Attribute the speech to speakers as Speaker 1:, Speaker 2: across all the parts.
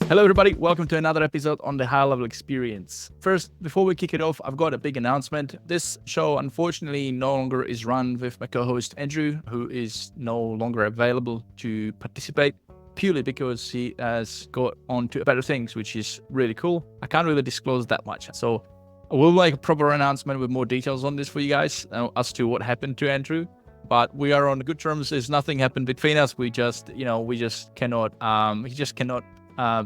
Speaker 1: Hello, everybody. Welcome to another episode on the HighLevel Experience. First, before we kick it off, I've got a big announcement. This show, unfortunately, no longer is run with my co-host Andrew, who is no longer available to participate, purely because he has got on to better things, which is really cool. I can't really disclose that much. So we'll make a proper announcement with more details on this for you guys as to what happened to Andrew. But we are on good terms. There's nothing happened between us. We just cannot, he just cannot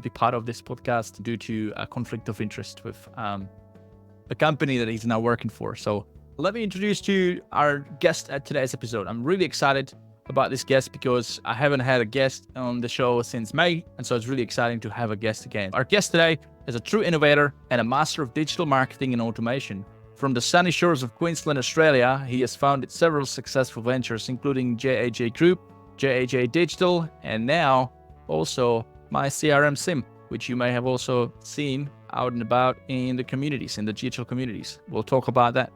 Speaker 1: be part of this podcast due to a conflict of interest with the company that he's now working for. So let me introduce to you our guest at today's episode. I'm really excited about this guest because I haven't had a guest on the show since May, and so it's really exciting to have a guest again. Our guest today is a true innovator and a master of digital marketing and automation. From the sunny shores of Queensland, Australia, he has founded several successful ventures, including JAJ Group, JAJ Digital, and now also MyCRM Sim, which you may have also seen out and about in the communities, in the digital communities. We'll talk about that.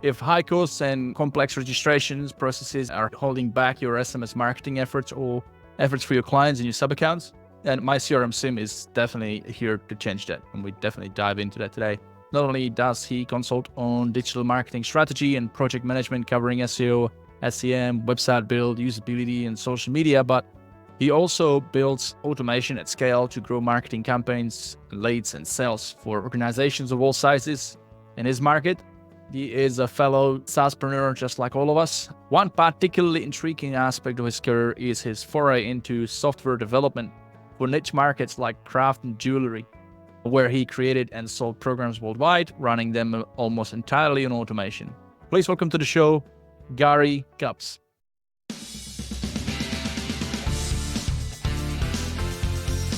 Speaker 1: If high costs and complex registrations processes are holding back your SMS marketing efforts or efforts for your clients and your sub-accounts, then MyCRM Sim is definitely here to change that. And we definitely dive into that today. Not only does he consult on digital marketing strategy and project management covering SEO, SEM, website build, usability, and social media, but he also builds automation at scale to grow marketing campaigns, leads, and sales for organizations of all sizes in his market. He is a fellow SaaSpreneur just like all of us. One particularly intriguing aspect of his career is his foray into software development for niche markets like craft and jewelry, where he created and sold programs worldwide, running them almost entirely on automation. Please welcome to the show, Gary Gubbs.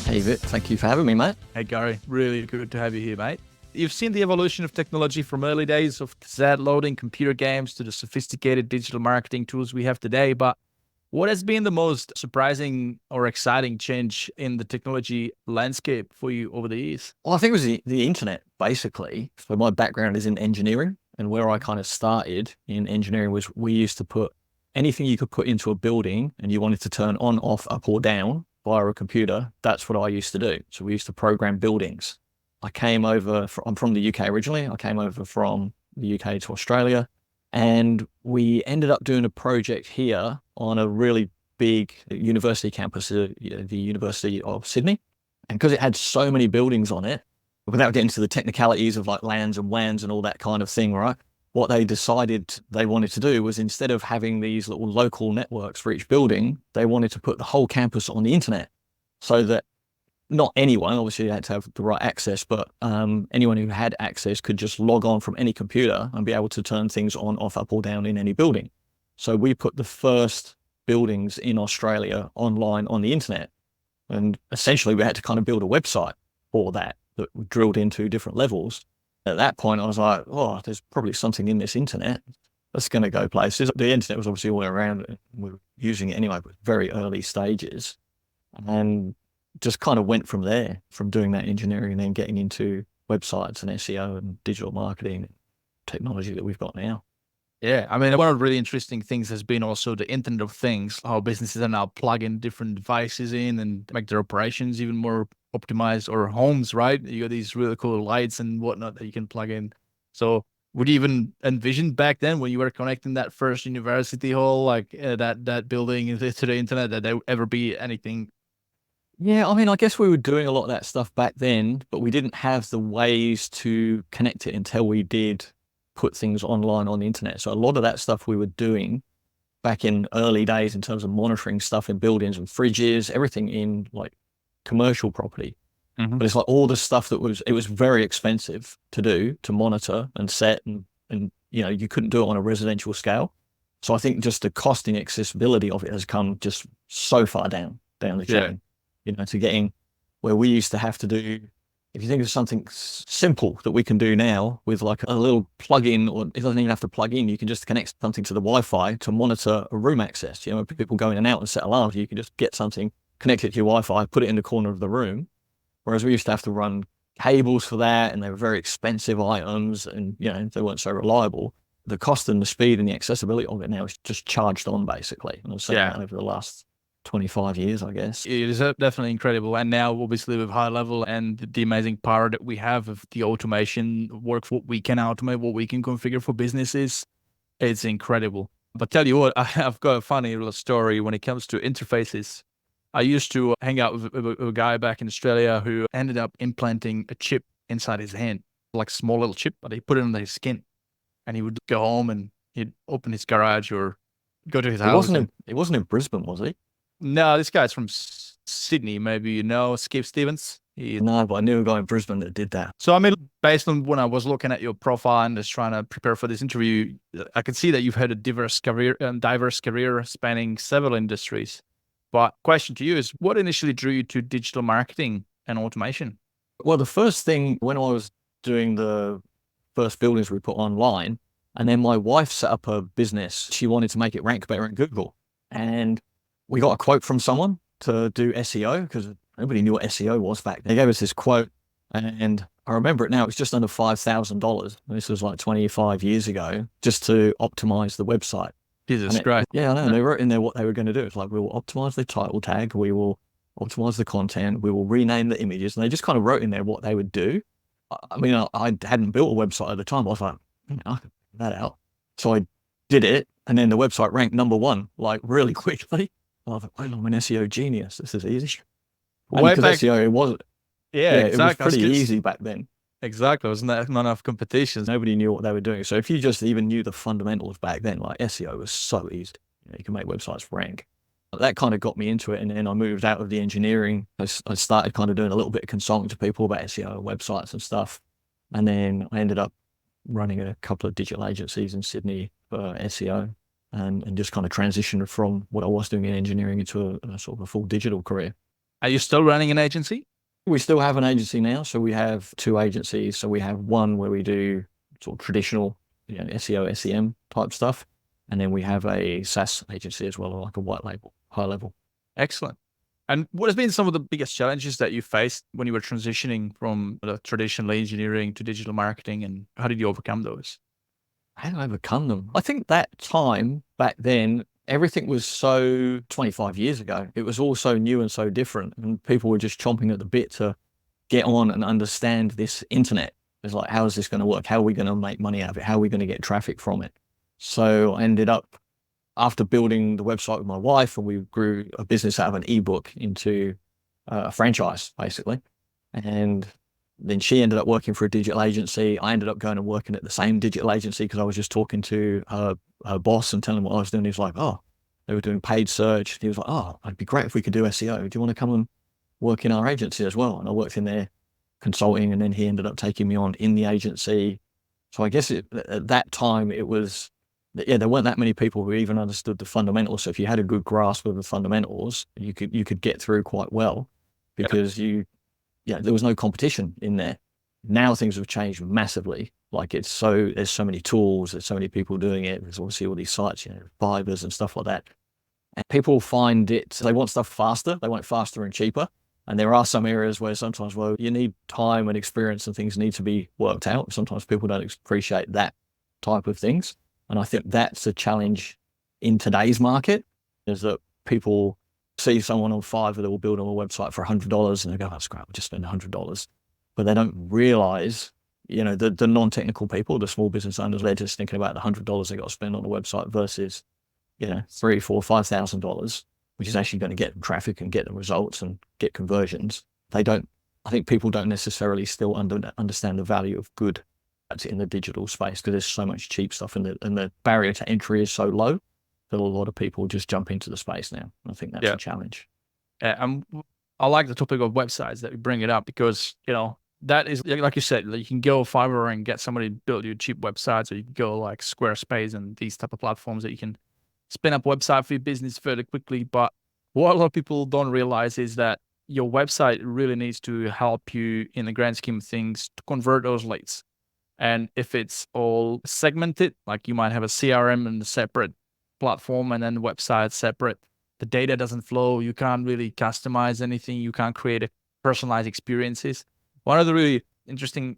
Speaker 2: Hey Vit, thank you for having me, mate.
Speaker 1: Hey Gary, really good to have you here, mate. You've seen the evolution of technology from early days of cassette loading computer games to the sophisticated digital marketing tools we have today, but what has been the most surprising or exciting change in the technology landscape for you over the years?
Speaker 2: Well, I think it was the internet, basically. So my background is in engineering, and where I kind of started in engineering was we used to put anything you could put into a building and you wanted to turn on, off, up or down via a computer. That's what I used to do. So we used to program buildings. I'm from the UK originally. I came over from the UK to Australia, and we ended up doing a project here on a really big university campus, the University of Sydney. And because it had so many buildings on it, without getting to the technicalities of like LANs and WANs and all that kind of thing, right? What they decided they wanted to do was, instead of having these little local networks for each building, they wanted to put the whole campus on the internet, so that not anyone, obviously you had to have the right access, but anyone who had access could just log on from any computer and be able to turn things on, off, up or down in any building. So we put the first buildings in Australia online on the internet. And essentially we had to kind of build a website for that drilled into different levels. At that point, I was like, oh, there's probably something in this internet that's going to go places. The internet was obviously all around it. We were using it anyway, but very early stages. And just kind of went from there, from doing that engineering and then getting into websites and SEO and digital marketing technology that we've got now.
Speaker 1: Yeah, I mean, one of the really interesting things has been also the Internet of Things, how businesses are now plugging different devices in and make their operations even more optimized, or homes, right? You got these really cool lights and whatnot that you can plug in. So would you even envision back then when you were connecting that first university hall, like that building to the internet, that there would ever be anything?
Speaker 2: Yeah, I mean, I guess we were doing a lot of that stuff back then, but we didn't have the ways to connect it until we did put things online on the internet. So a lot of that stuff we were doing back in early days in terms of monitoring stuff in buildings and fridges, everything in like commercial property.
Speaker 1: Mm-hmm.
Speaker 2: But it's like all the stuff it was very expensive to do, to monitor and set, and you couldn't do it on a residential scale. So I think just the cost and accessibility of it has come just so far down the chain. To getting where we used to have to do, if you think of something simple that we can do now with like a little plug-in, or it doesn't even have to plug in, you can just connect something to the Wi-Fi to monitor a room access. People go in and out and set alarms, you can just get something, connect it to your Wi-Fi, put it in the corner of the room. Whereas we used to have to run cables for that, and they were very expensive items, and they weren't so reliable. The cost and the speed and the accessibility of it now is just charged on, basically. And I've seen that over the last 25 years, I guess.
Speaker 1: It is definitely incredible. And now, obviously, with HighLevel and the amazing power that we have of the automation work, what we can automate, what we can configure for businesses, it's incredible. But tell you what, I've got a funny little story when it comes to interfaces. I used to hang out with a guy back in Australia who ended up implanting a chip inside his hand, like a small little chip, but he put it under his skin. And he would go home and he'd open his garage or go to his house.
Speaker 2: It wasn't in Brisbane, was it?
Speaker 1: No, this guy's from Sydney. Maybe you know Skip Stevens.
Speaker 2: No, but I knew a guy in Brisbane that did that.
Speaker 1: So, I mean, based on when I was looking at your profile and just trying to prepare for this interview, I could see that you've had a diverse career spanning several industries. But question to you is, what initially drew you to digital marketing and automation?
Speaker 2: Well, the first thing when I was doing the first buildings we put online, and then my wife set up a business. She wanted to make it rank better in Google. And we got a quote from someone to do SEO because nobody knew what SEO was back then. They gave us this quote, and I remember it now. It was just under $5,000. This was like 25 years ago, just to optimize the website.
Speaker 1: Jesus Christ.
Speaker 2: Yeah, I know. They wrote in there what they were going to do. It's like, we will optimize the title tag. We will optimize the content. We will rename the images. And they just kind of wrote in there what they would do. I mean, I hadn't built a website at the time. I was like, I can figure that out. So I did it. And then the website ranked #1, like really quickly. I thought, I'm an SEO genius. This is easy.
Speaker 1: Way
Speaker 2: because
Speaker 1: back,
Speaker 2: SEO, it wasn't.
Speaker 1: yeah, exactly.
Speaker 2: It was pretty easy back then.
Speaker 1: Exactly. Wasn't that not enough competitions?
Speaker 2: Nobody knew what they were doing. So if you just even knew the fundamentals back then, like SEO was so easy. You can make websites rank. That kind of got me into it. And then I moved out of the engineering. I started kind of doing a little bit of consulting to people about SEO and websites and stuff. And then I ended up running a couple of digital agencies in Sydney for SEO and just kind of transitioned from what I was doing in engineering into a sort of a full digital career.
Speaker 1: Are you still running an agency?
Speaker 2: We still have an agency now. So we have 2 agencies. So we have one where we do sort of traditional, SEO, SEM type stuff. And then we have a SaaS agency as well, like a white label, HighLevel.
Speaker 1: Excellent. And what has been some of the biggest challenges that you faced when you were transitioning from the traditional engineering to digital marketing, and how did you overcome those?
Speaker 2: How did I overcome them? I think that time back then, everything was so 25 years ago. It was all so new and so different. And people were just chomping at the bit to get on and understand this internet. It's like, how is this going to work? How are we going to make money out of it? How are we going to get traffic from it? So I ended up, after building the website with my wife, and we grew a business out of an ebook into a franchise, basically. And then she ended up working for a digital agency. I ended up going and working at the same digital agency because I was just talking to her boss and telling him what I was doing. He was like, oh, they were doing paid search. He was like, oh, it'd be great if we could do SEO. Do you want to come and work in our agency as well? And I worked in there consulting, and then he ended up taking me on in the agency. So I guess at that time it was, there weren't that many people who even understood the fundamentals. So if you had a good grasp of the fundamentals, you could get through quite well because there was no competition in there. Now things have changed massively. Like there's so many tools, there's so many people doing it. There's obviously all these sites, Fivers and stuff like that. And people find they want stuff faster. They want faster and cheaper. And there are some areas where sometimes, you need time and experience and things need to be worked out. Sometimes people don't appreciate that type of things. And I think that's a challenge in today's market, is that people see someone on Fiverr that will build them a website for $100 and they go, that's great, I'll just spend $100. But they don't realize, the non-technical people, the small business owners, they're just thinking about the $100 they got to spend on a website versus, $3,000, $4,000, $5,000, which is actually going to get them traffic and get them results and get conversions. I think people don't necessarily still understand the value of good in the digital space because there's so much cheap stuff and the barrier to entry is so low that a lot of people just jump into the space now. I think that's a challenge.
Speaker 1: I like the topic of websites that we bring it up because, that is, like you said, you can go Fiverr and get somebody to build you cheap websites, or you can go like Squarespace and these type of platforms that you can spin up a website for your business fairly quickly. But what a lot of people don't realize is that your website really needs to help you in the grand scheme of things to convert those leads. And if it's all segmented, like you might have a CRM and a separate platform and then the website separate, the data doesn't flow. You can't really customize anything. You can't create a personalized experiences. One of the really interesting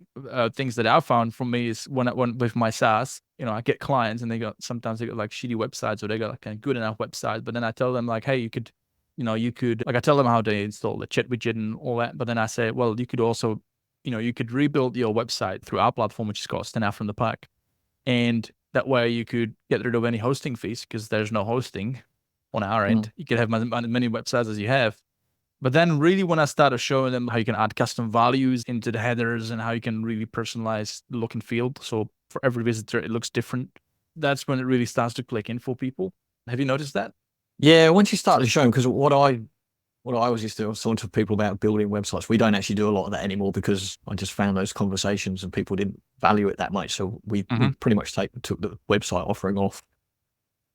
Speaker 1: things that I found for me is when with my SaaS, I get clients and sometimes they got like shitty websites, or they got like a good enough website, but then I tell them like, hey, you could you could, like I tell them how to install the chat widget and all that, but then I say, well, you could also, you could rebuild your website through our platform, which is called Stand Out from the Pack. And that way you could get rid of any hosting fees because there's no hosting on our end. You could have many websites as you have. But then really when I started showing them how you can add custom values into the headers and how you can really personalize the look and feel. So for every visitor, it looks different. That's when it really starts to click in for people. Have you noticed that?
Speaker 2: Yeah, once you start to show them, because what I always used to, I was talking to people about building websites. We don't actually do a lot of that anymore because I just found those conversations and people didn't value it that much. So we pretty much took the website offering off.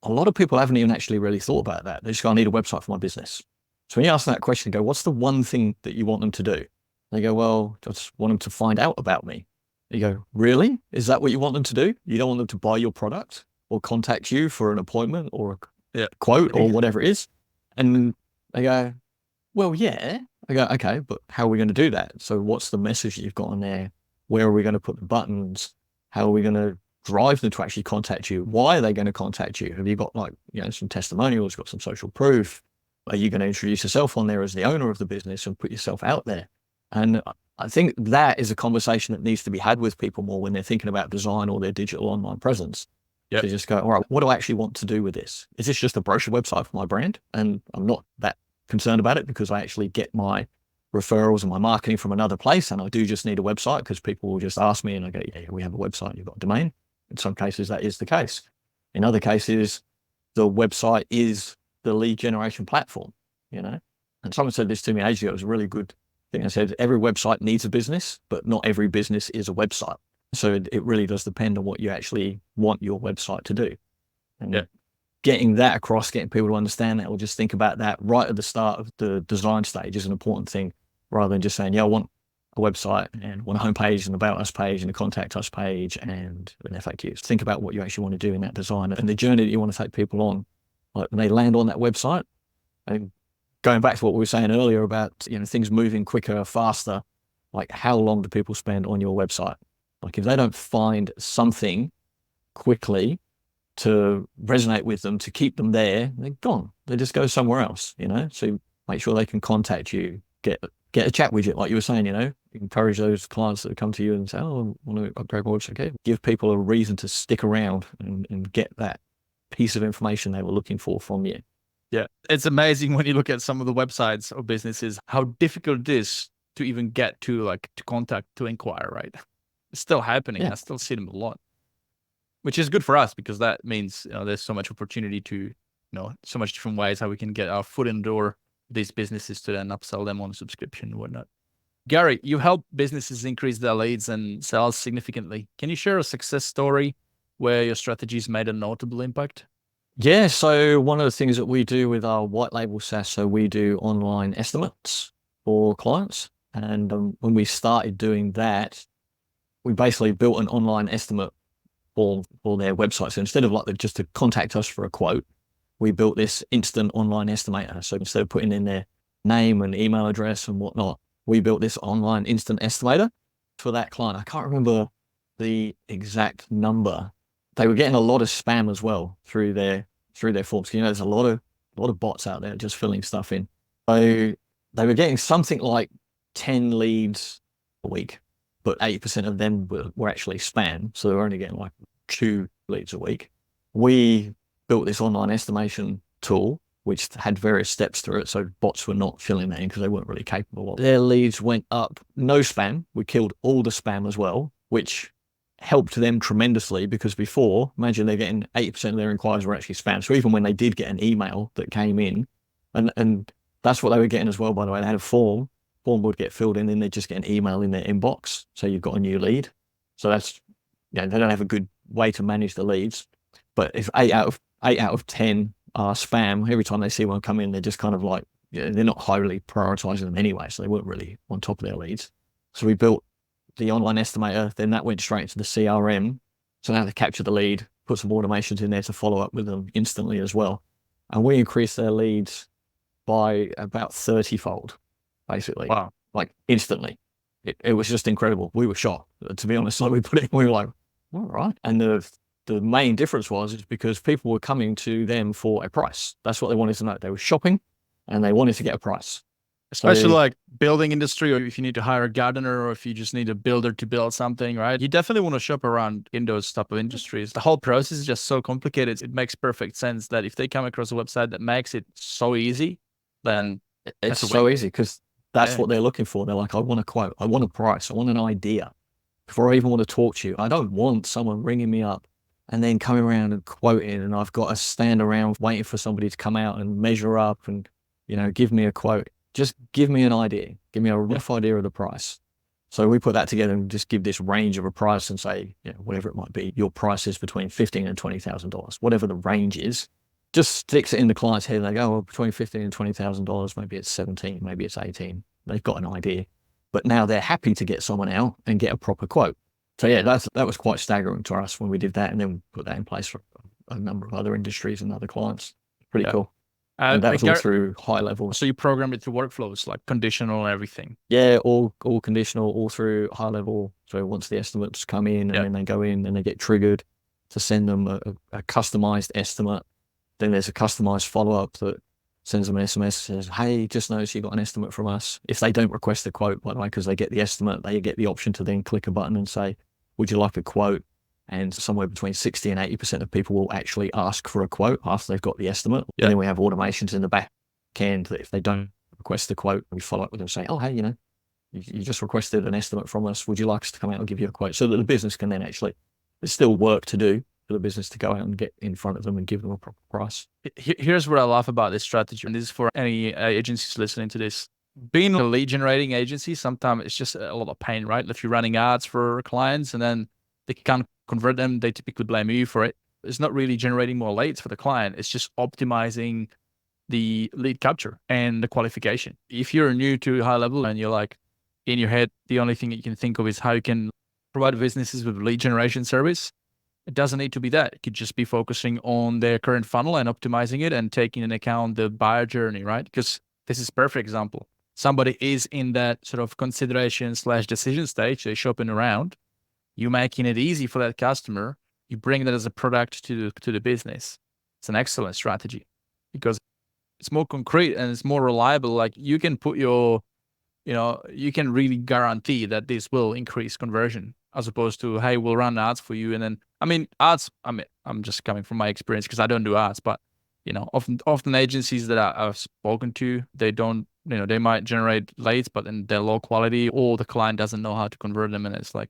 Speaker 2: A lot of people haven't even actually really thought about that. They just go, I need a website for my business. So when you ask them that question, go, what's the one thing that you want them to do? They go, well, I just want them to find out about me. You go, really? Is that what you want them to do? You don't want them to buy your product or contact you for an appointment or a quote or whatever it is? And they go, well, yeah. I go, okay, but how are we going to do that? So what's the message that you've got on there? Where are we going to put the buttons? How are we going to drive them to actually contact you? Why are they going to contact you? Have you got some testimonials, got some social proof? Are you going to introduce yourself on there as the owner of the business and put yourself out there? And I think that is a conversation that needs to be had with people more when they're thinking about design or their digital online presence. To just go, all right, what do I actually want to do with this? Is this just a brochure website for my brand? And I'm not that concerned about it because I actually get my referrals and my marketing from another place. And I do just need a website because people will just ask me and I go, yeah, we have a website, you've got a domain. In some cases, that is the case. In other cases, the website is the lead generation platform, And someone said this to me ages ago. It was a really good thing. I said, every website needs a business, but not every business is a website. So it really does depend on what you actually want your website to do. And getting that across, getting people to understand that or just think about that right at the start of the design stage is an important thing rather than just saying, yeah, I want a website and want a homepage and about us page and a contact us page and an FAQs. Think about what you actually want to do in that design and the journey that you want to take people on. Like when they land on that website, and going back to what we were saying earlier about, things moving quicker, faster, like how long do people spend on your website? Like if they don't find something quickly to resonate with them, to keep them there, they're gone. They just go somewhere else, So make sure they can contact you, get a chat widget, like you were saying, encourage those clients that come to you and say, oh, I want to upgrade my website. Okay. Give people a reason to stick around and get that piece of information they were looking for from you.
Speaker 1: Yeah. It's amazing when you look at some of the websites of businesses, how difficult it is to even get to contact, to inquire, right? It's still happening.
Speaker 2: Yeah.
Speaker 1: I still see them a lot, which is good for us because that means there's so much opportunity to, so much different ways how we can get our foot in the door these businesses to then upsell them on a subscription and whatnot. Gary, you help businesses increase their leads and sales significantly. Can you share a success story where your strategies made a notable impact?
Speaker 2: Yeah. So one of the things that we do with our white label SaaS, so we do online estimates for clients. And when we started doing that, we basically built an online estimate for their website. So instead of just to contact us for a quote, we built this instant online estimator. So instead of putting in their name and email address and whatnot, we built this online instant estimator for that client. I can't remember the exact number. They were getting a lot of spam as well through their forms. There's a lot of bots out there just filling stuff in. So they were getting something like 10 leads a week, but 80% of them were actually spam. So they were only getting 2 leads a week. We built this online estimation tool, which had various steps through it. So bots were not filling that in because they weren't really capable of it. Their leads went up, no spam. We killed all the spam as well, which helped them tremendously because before, imagine they're getting 80% of their inquiries were actually spam. So even when they did get an email that came in, and that's what they were getting as well, by the way, they had a form would get filled in and they'd just get an email in their inbox. So you've got a new lead. So that's, they don't have a good way to manage the leads. But if 8 out of 10 are spam, every time they see one come in, they're just kind of they're not highly prioritizing them anyway. So they weren't really on top of their leads. So we built the online estimator, then that went straight into the CRM. So now they capture the lead, put some automations in there to follow up with them instantly as well. And we increased their leads by about 30-fold, basically.
Speaker 1: Wow.
Speaker 2: Instantly. It was just incredible. We were shocked, to be honest. We were like, all right. And the main difference is because people were coming to them for a price. That's what they wanted to know. They were shopping and they wanted to get a price.
Speaker 1: Especially like building industry, or if you need to hire a gardener, or if you just need a builder to build something, right? You definitely want to shop around in those type of industries. The whole process is just so complicated. It makes perfect sense that if they come across a website that makes it so easy, then
Speaker 2: It's so easy because that's what they're looking for. They're like, I want a quote, I want a price, I want an idea. Before I even want to talk to you, I don't want someone ringing me up and then coming around and quoting, and I've got to stand around waiting for somebody to come out and measure up and, give me a quote. Just give me an idea. Give me a rough idea of the price. So we put that together and just give this range of a price and say, whatever it might be, your price is between $15,000 and $20,000, whatever the range is. Just sticks it in the client's head. They go, well, between $15,000 and $20,000, maybe it's 17, maybe it's 18. They've got an idea, but now they're happy to get someone out and get a proper quote. So yeah, that was quite staggering to us when we did that, and then we put that in place for a number of other industries and other clients. Pretty cool. And that was all through HighLevel.
Speaker 1: So you program it through workflows, like conditional and everything.
Speaker 2: Yeah, all conditional, all through HighLevel. So once the estimates come in, and then they go in and they get triggered to send them a customized estimate. Then there's a customized follow-up that sends them an SMS, says, hey, just noticed you got an estimate from us. If they don't request a quote, by the way, because they get the estimate, they get the option to then click a button and say, would you like a quote? And somewhere between 60 and 80% of people will actually ask for a quote after they've got the estimate. And then we have automations in the back end that if they don't request the quote, we follow up with them saying, oh, hey, you just requested an estimate from us. Would you like us to come out and give you a quote? So that the business can then actually, there's still work to do for the business to go out and get in front of them and give them a proper price.
Speaker 1: Here's what I love about this strategy, and this is for any agencies listening to this. Being a lead generating agency, sometimes it's just a lot of pain, right? If you're running ads for clients and then they can't convert them, they typically blame you for it. It's not really generating more leads for the client. It's just optimizing the lead capture and the qualification. If you're new to HighLevel and you're like in your head, the only thing that you can think of is how you can provide businesses with lead generation service. It doesn't need to be that. It could just be focusing on their current funnel and optimizing it and taking into account the buyer journey, right? Because this is a perfect example. Somebody is in that sort of consideration/decision stage. They're shopping around. You're making it easy for that customer. You bring that as a product to the business. It's an excellent strategy because it's more concrete and it's more reliable. Like you can put you can really guarantee that this will increase conversion, as opposed to, hey, we'll run ads for you. And then, ads, I'm just coming from my experience because I don't do ads, but, often agencies that I've spoken to, they don't, they might generate leads, but then they're low quality, or the client doesn't know how to convert them. And it's like,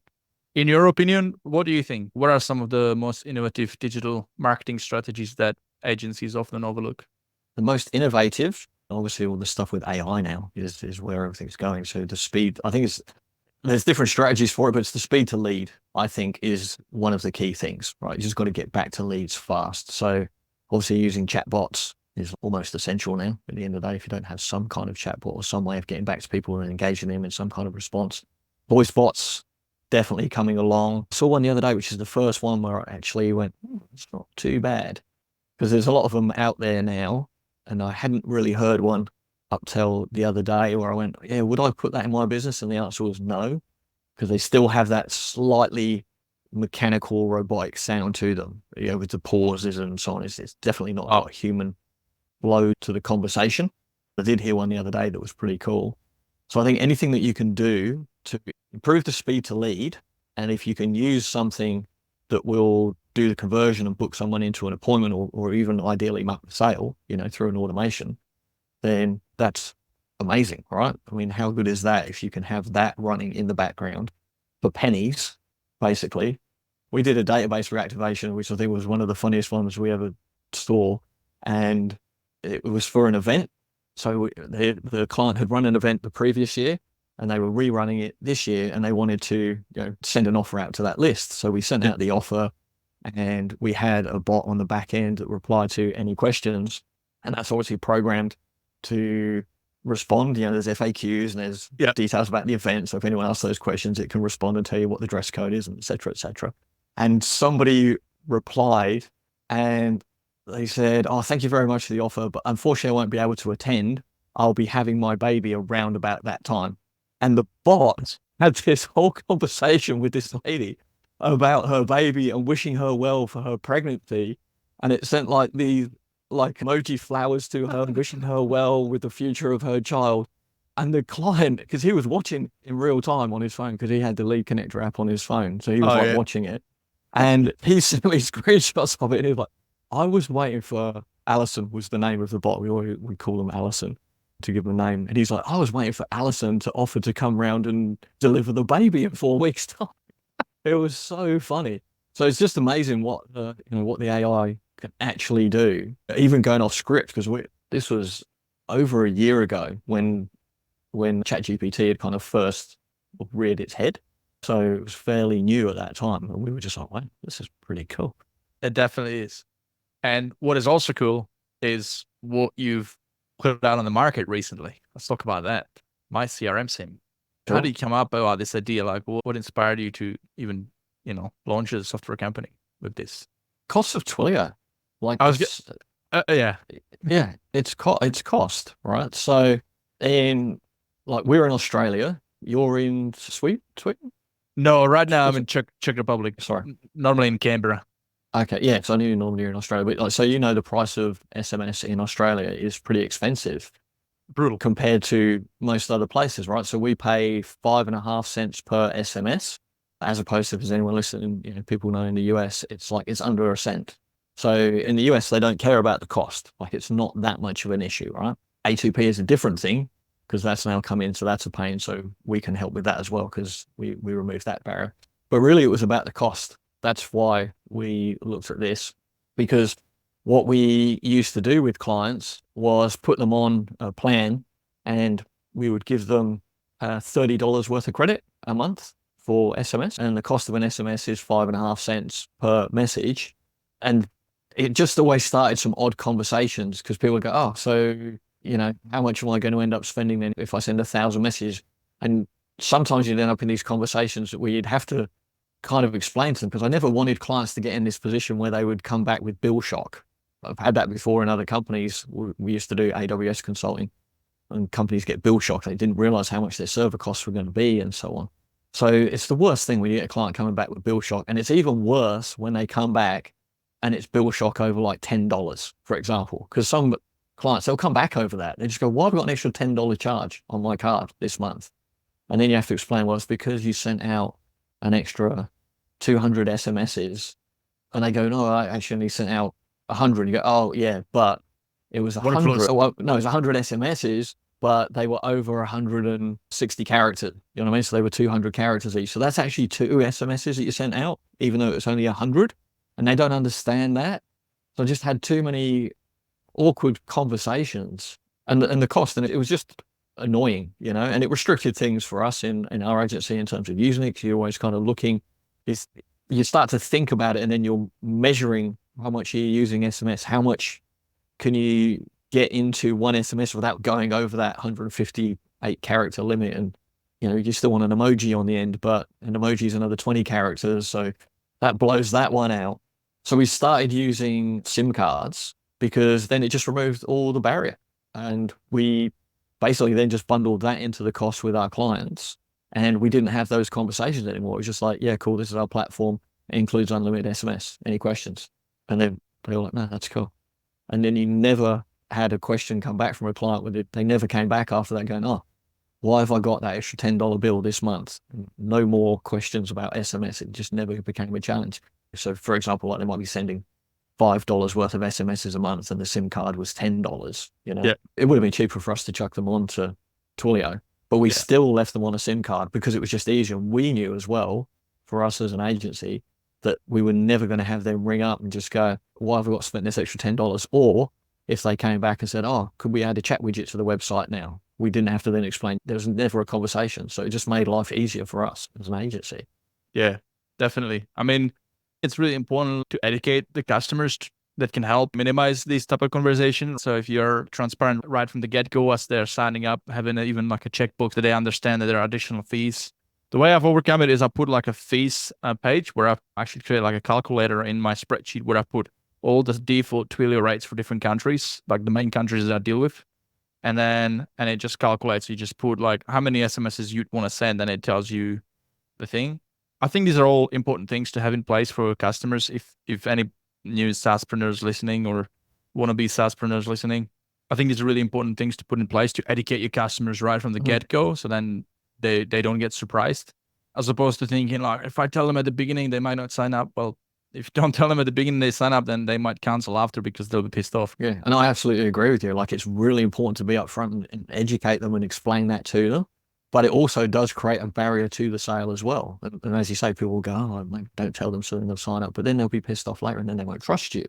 Speaker 1: in your opinion, what do you think? What are some of the most innovative digital marketing strategies that agencies often overlook?
Speaker 2: The most innovative, obviously all the stuff with AI now is where everything's going. So the speed, I think there's different strategies for it, but it's the speed to lead, I think, is one of the key things, right? You just got to get back to leads fast. So obviously using chatbots is almost essential now. At the end of the day, if you don't have some kind of chatbot or some way of getting back to people and engaging them in some kind of response, voice bots definitely coming along. I saw one the other day, which is the first one where I actually went, it's not too bad, because there's a lot of them out there now. And I hadn't really heard one up till the other day where I went, yeah, would I put that in my business? And the answer was no, because they still have that slightly mechanical, robotic sound to them, with the pauses and so on. It's definitely not got a human flow to the conversation. I did hear one the other day that was pretty cool. So I think anything that you can do to improve the speed to lead, and if you can use something that will do the conversion and book someone into an appointment, or even ideally make a sale, through an automation, then that's amazing, right? How good is that if you can have that running in the background for pennies, basically? We did a database reactivation, which I think was one of the funniest ones we ever saw. And it was for an event. So the client had run an event the previous year and they were rerunning it this year, and they wanted to send an offer out to that list. So we sent out the offer, and we had a bot on the back end that replied to any questions. And that's obviously programmed to respond. There's FAQs and there's details about the event. So if anyone asks those questions, it can respond and tell you what the dress code is, and et cetera, et cetera. And somebody replied and they said, oh, thank you very much for the offer, but unfortunately I won't be able to attend. I'll be having my baby around about that time. And the bot had this whole conversation with this lady about her baby and wishing her well for her pregnancy. And it sent like these like emoji flowers to her, wishing her well with the future of her child. And the client, because he was watching in real time on his phone, because he had the lead connector app on his phone. So he was
Speaker 1: Oh
Speaker 2: like
Speaker 1: yeah.
Speaker 2: watching it. And he sent me screenshots of it. And he was like, I was waiting for Alison was the name of the bot. We call them Alison to give them a name. And he's like, I was waiting for Alison to offer to come round and deliver the baby in 4 weeks' time. It was so funny. So it's just amazing what what the AI can actually do, even going off script, because this was over a year ago when ChatGPT had kind of first reared its head. So it was fairly new at that time. And we were just like, wow, this is pretty cool.
Speaker 1: It definitely is. And what is also cool is what you've put out on the market recently. Let's talk about that. MyCRM Sim. How
Speaker 2: Sure.
Speaker 1: did you come up about this idea? Like, what inspired you to even, launch a software company with this?
Speaker 2: Cost of Twilio. Like,
Speaker 1: I was, yeah.
Speaker 2: it's cost, right? So we're in Australia. You're in Sweden?
Speaker 1: No, right now I'm in Czech Republic.
Speaker 2: Sorry.
Speaker 1: Normally in Canberra.
Speaker 2: Okay, yeah, because I knew normally you're in Australia, but so the price of SMS in Australia is pretty expensive
Speaker 1: Brutal.
Speaker 2: compared to most other places, right? So we pay 5.5 cents per SMS, as opposed to, if there's anyone listening, people know in the US, it's under a cent. So in the US, they don't care about the cost. Like, it's not that much of an issue, right? A2P is a different thing because that's now come in, so that's a pain. So we can help with that as well because we removed that barrier. But really, it was about the cost. That's why we looked at this, because what we used to do with clients was put them on a plan, and we would give them $30 worth of credit a month for SMS. And the cost of an SMS is 5.5 cents per message. And it just always started some odd conversations because people would go, oh, so, how much am I going to end up spending then if I send 1,000 messages? And sometimes you'd end up in these conversations where you'd have to kind of explain to them, because I never wanted clients to get in this position where they would come back with bill shock. I've had that before in other companies. We used to do AWS consulting, and companies get bill shock. They didn't realize how much their server costs were going to be and so on. So it's the worst thing when you get a client coming back with bill shock. And it's even worse when they come back and it's bill shock over like $10, for example, because some clients, they'll come back over that. They just go, why have I got an extra $10 charge on my card this month? And then you have to explain, well, it's because you sent out an extra 200 SMSs. And they go, no, I actually only sent out 100. You go, oh yeah, but it was 100. Well, no, it was 100 SMSs, but they were over 160 characters. You know what I mean? So they were 200 characters each. So that's actually 2 SMSs that you sent out, even though it was only 100. And they don't understand that. So I just had too many awkward conversations, and the cost, and it was just annoying, and it restricted things for us in our agency in terms of using it, because you're always kind of looking, you start to think about it, and then you're measuring how much you're using SMS, how much can you get into one SMS without going over that 158 character limit. And, you still want an emoji on the end, but an emoji is another 20 characters. So that blows that one out. So we started using SIM cards, because then it just removed all the barrier. And we basically then just bundled that into the cost with our clients. And we didn't have those conversations anymore. It was just like, yeah, cool, this is our platform. It includes unlimited SMS. Any questions? And then they were like, no, that's cool. And then you never had a question come back from a client with it. They never came back after that going, oh, why have I got that extra $10 bill this month? No more questions about SMS. It just never became a challenge. So for example, like they might be sending $5 worth of SMSs a month and the SIM card was $10,
Speaker 1: Yeah.
Speaker 2: It would have been cheaper for us to chuck them onto Twilio, but we still left them on a SIM card because it was just easier. We knew as well, for us as an agency, that we were never going to have them ring up and just go, why have we got to spend this extra $10? Or if they came back and said, oh, could we add a chat widget to the website now? We didn't have to then explain. There was never a conversation. So it just made life easier for us as an agency.
Speaker 1: Yeah, definitely. I mean, it's really important to educate the customers that can help minimize these type of conversations. So if you're transparent right from the get-go as they're signing up, having even like a checkbook that they understand that there are additional fees. The way I've overcome it is I put like a fees page where I've actually created like a calculator in my spreadsheet where I put all the default Twilio rates for different countries, like the main countries that I deal with. And it just calculates. You just put like how many SMSs you'd want to send, and it tells you the thing. I think these are all important things to have in place for customers. If any new SaaSpreneurs listening or wannabe SaaSpreneurs listening, I think these are really important things to put in place to educate your customers right from the get-go, so then they don't get surprised, as opposed to thinking like, if I tell them at the beginning, they might not sign up. Well, if you don't tell them at the beginning they sign up, then they might cancel after because they'll be pissed off.
Speaker 2: Yeah, and I absolutely agree with you. Like, it's really important to be upfront and educate them and explain that to them. But it also does create a barrier to the sale as well. And as you say, people will go, oh, like, don't tell them so they'll sign up. But then they'll be pissed off later and then they won't trust you.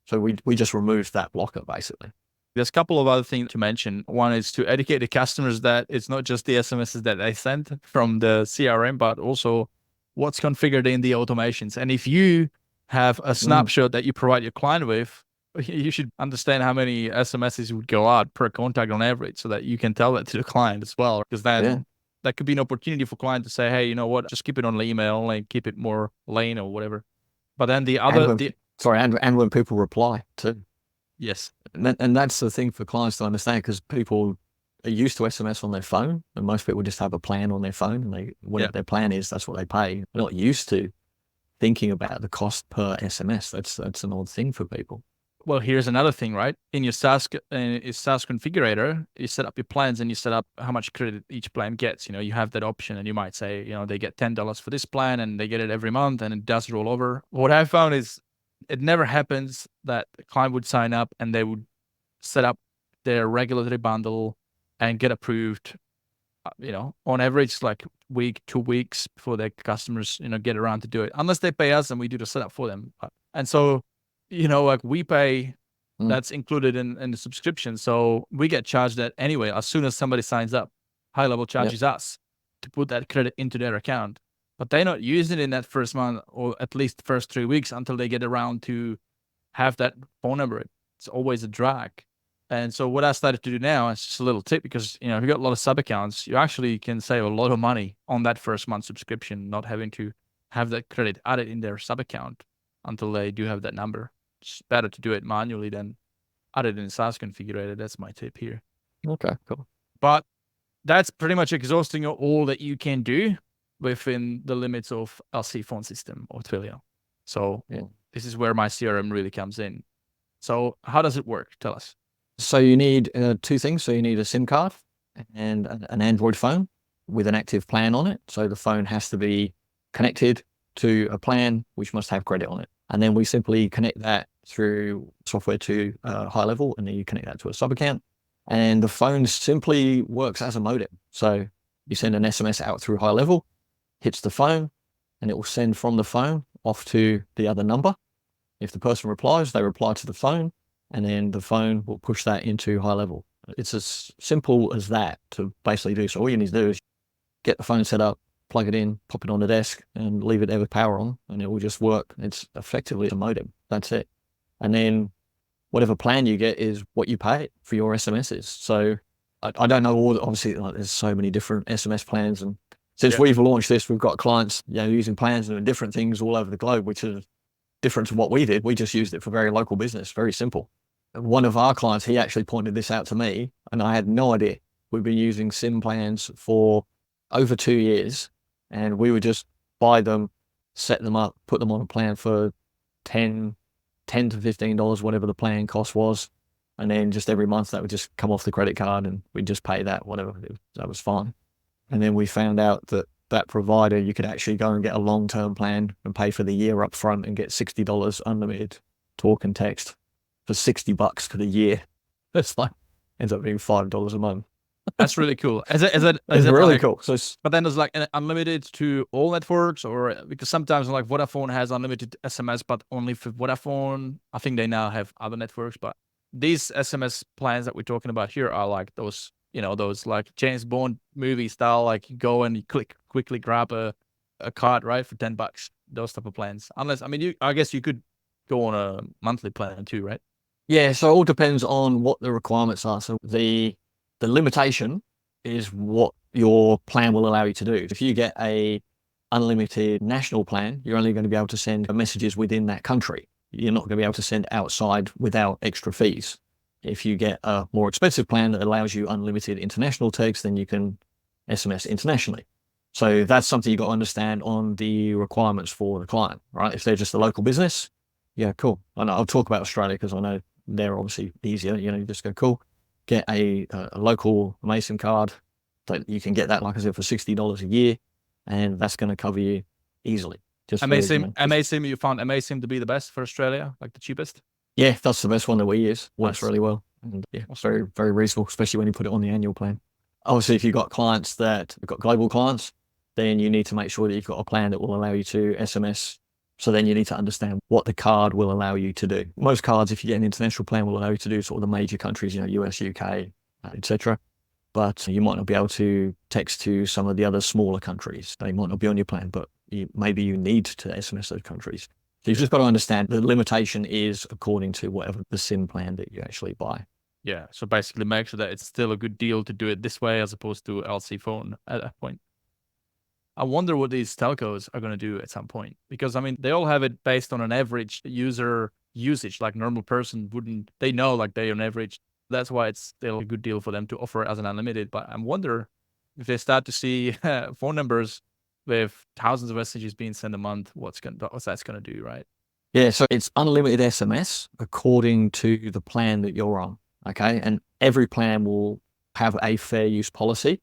Speaker 2: So we just removed that blocker, basically.
Speaker 1: There's a couple of other things to mention. One is to educate the customers that it's not just the SMSs that they send from the CRM, but also what's configured in the automations. And if you have a snapshot that you provide your client with, you should understand how many SMSs would go out per contact on average, so that you can tell that to the client as well. Because then that could be an opportunity for client to say, hey, you know what, just keep it on email, like keep it more lane or whatever. But then the other...
Speaker 2: And when people reply too.
Speaker 1: Yes.
Speaker 2: And that's the thing for clients to understand, because people are used to SMS on their phone, and most people just have a plan on their phone, and whatever their plan is, that's what they pay. They're not used to thinking about the cost per SMS. That's an odd thing for people.
Speaker 1: Well, here's another thing, right? In your SaaS configurator, you set up your plans and you set up how much credit each plan gets. You have that option, and you might say, they get $10 for this plan and they get it every month, and it does roll over. What I found is it never happens that the client would sign up and they would set up their regulatory bundle and get approved, on average, like week, 2 weeks before their customers, get around to do it, unless they pay us and we do the setup for them. And so, like we pay, that's included in the subscription. So we get charged that anyway. As soon as somebody signs up, HighLevel charges us to put that credit into their account. But they're not using it in that first month, or at least the first 3 weeks, until they get around to have that phone number. It's always a drag. And so what I started to do now, it's just a little tip, because, if you got a lot of sub accounts, you actually can save a lot of money on that first month subscription, not having to have that credit added in their sub account until they do have that number. It's better to do it manually than add it in the SaaS configurator. That's my tip here.
Speaker 2: Okay, cool.
Speaker 1: But that's pretty much exhausting all that you can do within the limits of LC phone system or Twilio. So this is where MyCRM really comes in. So how does it work? Tell us.
Speaker 2: So you need 2 things. So you need a SIM card and an Android phone with an active plan on it. So the phone has to be connected to a plan which must have credit on it. And then we simply connect that through software to HighLevel, and then you connect that to a sub account. And the phone simply works as a modem. So you send an SMS out through HighLevel, hits the phone, and it will send from the phone off to the other number. If the person replies, they reply to the phone, and then the phone will push that into HighLevel. It's as simple as that to basically do. So all you need to do is get the phone set up, plug it in, pop it on the desk, and leave it there with power on, and it will just work. It's effectively a modem. That's it. And then whatever plan you get is what you pay for your SMSs. So I don't know obviously, there's so many different SMS plans, and since we've launched this, we've got clients, using plans and doing different things all over the globe, which is different to what we did. We just used it for very local business, very simple. One of our clients, he actually pointed this out to me, and I had no idea. We've been using SIM plans for over 2 years, and we would just buy them, set them up, put them on a plan for $10 to $15, whatever the plan cost was. And then just every month that would just come off the credit card, and we'd just pay that, whatever. That was fine. And then we found out that provider, you could actually go and get a long-term plan and pay for the year up front and get $60 unlimited talk and text for $60 for the year. That's like, ends up being $5 a month.
Speaker 1: That's really cool. Is it
Speaker 2: really
Speaker 1: like,
Speaker 2: cool. So
Speaker 1: but then there's like an unlimited to all networks, or because sometimes like Vodafone has unlimited SMS, but only for Vodafone. I think they now have other networks, but these SMS plans that we're talking about here are like those, those like James Bond movie style, like you go and you quickly grab a card, right, for $10, those type of plans. Unless, I guess you could go on a monthly plan too, right?
Speaker 2: Yeah. So it all depends on what the requirements are. So the limitation is what your plan will allow you to do. If you get a unlimited national plan, you're only going to be able to send messages within that country. You're not going to be able to send outside without extra fees. If you get a more expensive plan that allows you unlimited international text, then you can SMS internationally. So that's something you've got to understand on the requirements for the client, right? If they're just a local business, yeah, cool. I know I'll talk about Australia because I know they're obviously easier. You just go, cool, get a local MyCRM card. That you can get that, like I said, for $60 a year, and that's going to cover you easily. Just
Speaker 1: MyCRM, you found MyCRM to be the best for Australia, like the cheapest?
Speaker 2: Yeah, that's the best one that we use. Works
Speaker 1: Nice.
Speaker 2: really well. And yeah,
Speaker 1: Awesome.
Speaker 2: very, very reasonable, especially when you put it on the annual plan. Obviously, if you've got clients that have got global clients, then you need to make sure that you've got a plan that will allow you to SMS. So then you need to understand what the card will allow you to do. Most cards, if you get an international plan, will allow you to do sort of the major countries, US, UK, etc. But you might not be able to text to some of the other smaller countries. They might not be on your plan, but maybe you need to SMS those countries. So you've just got to understand the limitation is according to whatever the SIM plan that you actually buy.
Speaker 1: Yeah. So basically make sure that it's still a good deal to do it this way as opposed to LC phone at that point. I wonder what these telcos are going to do at some point, because I mean, they all have it based on an average user usage, like normal person wouldn't, they know like they on average. That's why it's still a good deal for them to offer as an unlimited. But I wonder if they start to see phone numbers with thousands of messages being sent a month, what's that's going to do, right?
Speaker 2: Yeah, so it's unlimited SMS according to the plan that you're on, okay? And every plan will have a fair use policy,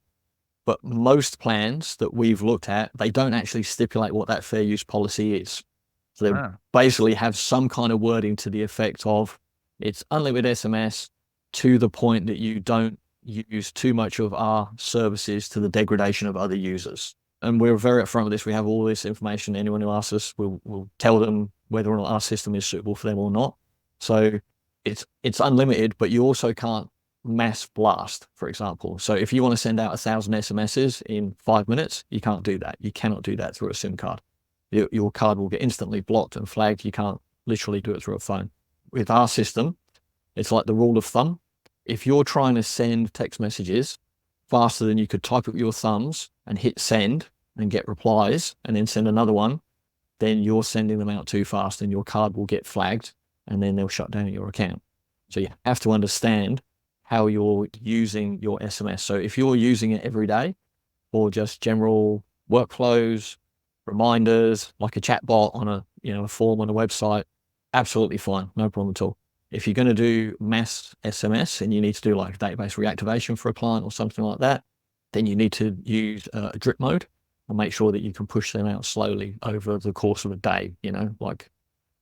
Speaker 2: but most plans that we've looked at, they don't actually stipulate what that fair use policy is. So they basically have some kind of wording to the effect of it's unlimited SMS to the point that you don't use too much of our services to the degradation of other users. And we're very upfront with this. We have all this information. Anyone who asks us, we'll tell them whether or not our system is suitable for them or not. So it's unlimited, but you also can't mass blast, for example. So if you want to send out 1,000 SMSs in 5 minutes, you can't do that. You cannot do that through a SIM card. Your card will get instantly blocked and flagged. You can't literally do it through a phone. With our system, it's like the rule of thumb. If you're trying to send text messages faster than you could type with your thumbs and hit send and get replies and then send another one, then you're sending them out too fast and your card will get flagged and then they'll shut down your account. So you have to understand how you're using your SMS. So if you're using it every day for just general workflows, reminders, like a chat bot on a form on a website, absolutely fine, no problem at all. If you're going to do mass SMS and you need to do like database reactivation for a client or something like that, then you need to use a drip mode and make sure that you can push them out slowly over the course of a day, like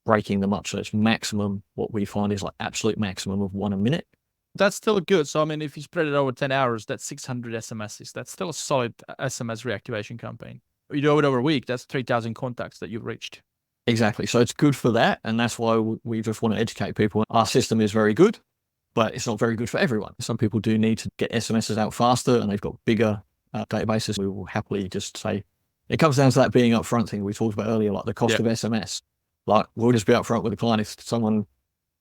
Speaker 2: breaking them up. So it's maximum, what we find is like absolute maximum of 1 a minute.
Speaker 1: That's still good. So, I mean, if you spread it over 10 hours, that's 600 SMSs. That's still a solid SMS reactivation campaign. You do it over a week, that's 3,000 contacts that you've reached.
Speaker 2: Exactly. So it's good for that. And that's why we just want to educate people. Our system is very good, but it's not very good for everyone. Some people do need to get SMSs out faster and they've got bigger databases. We will happily just say, it comes down to that being upfront thing we talked about earlier, like the cost of SMS. Like we'll just be upfront with the client. If someone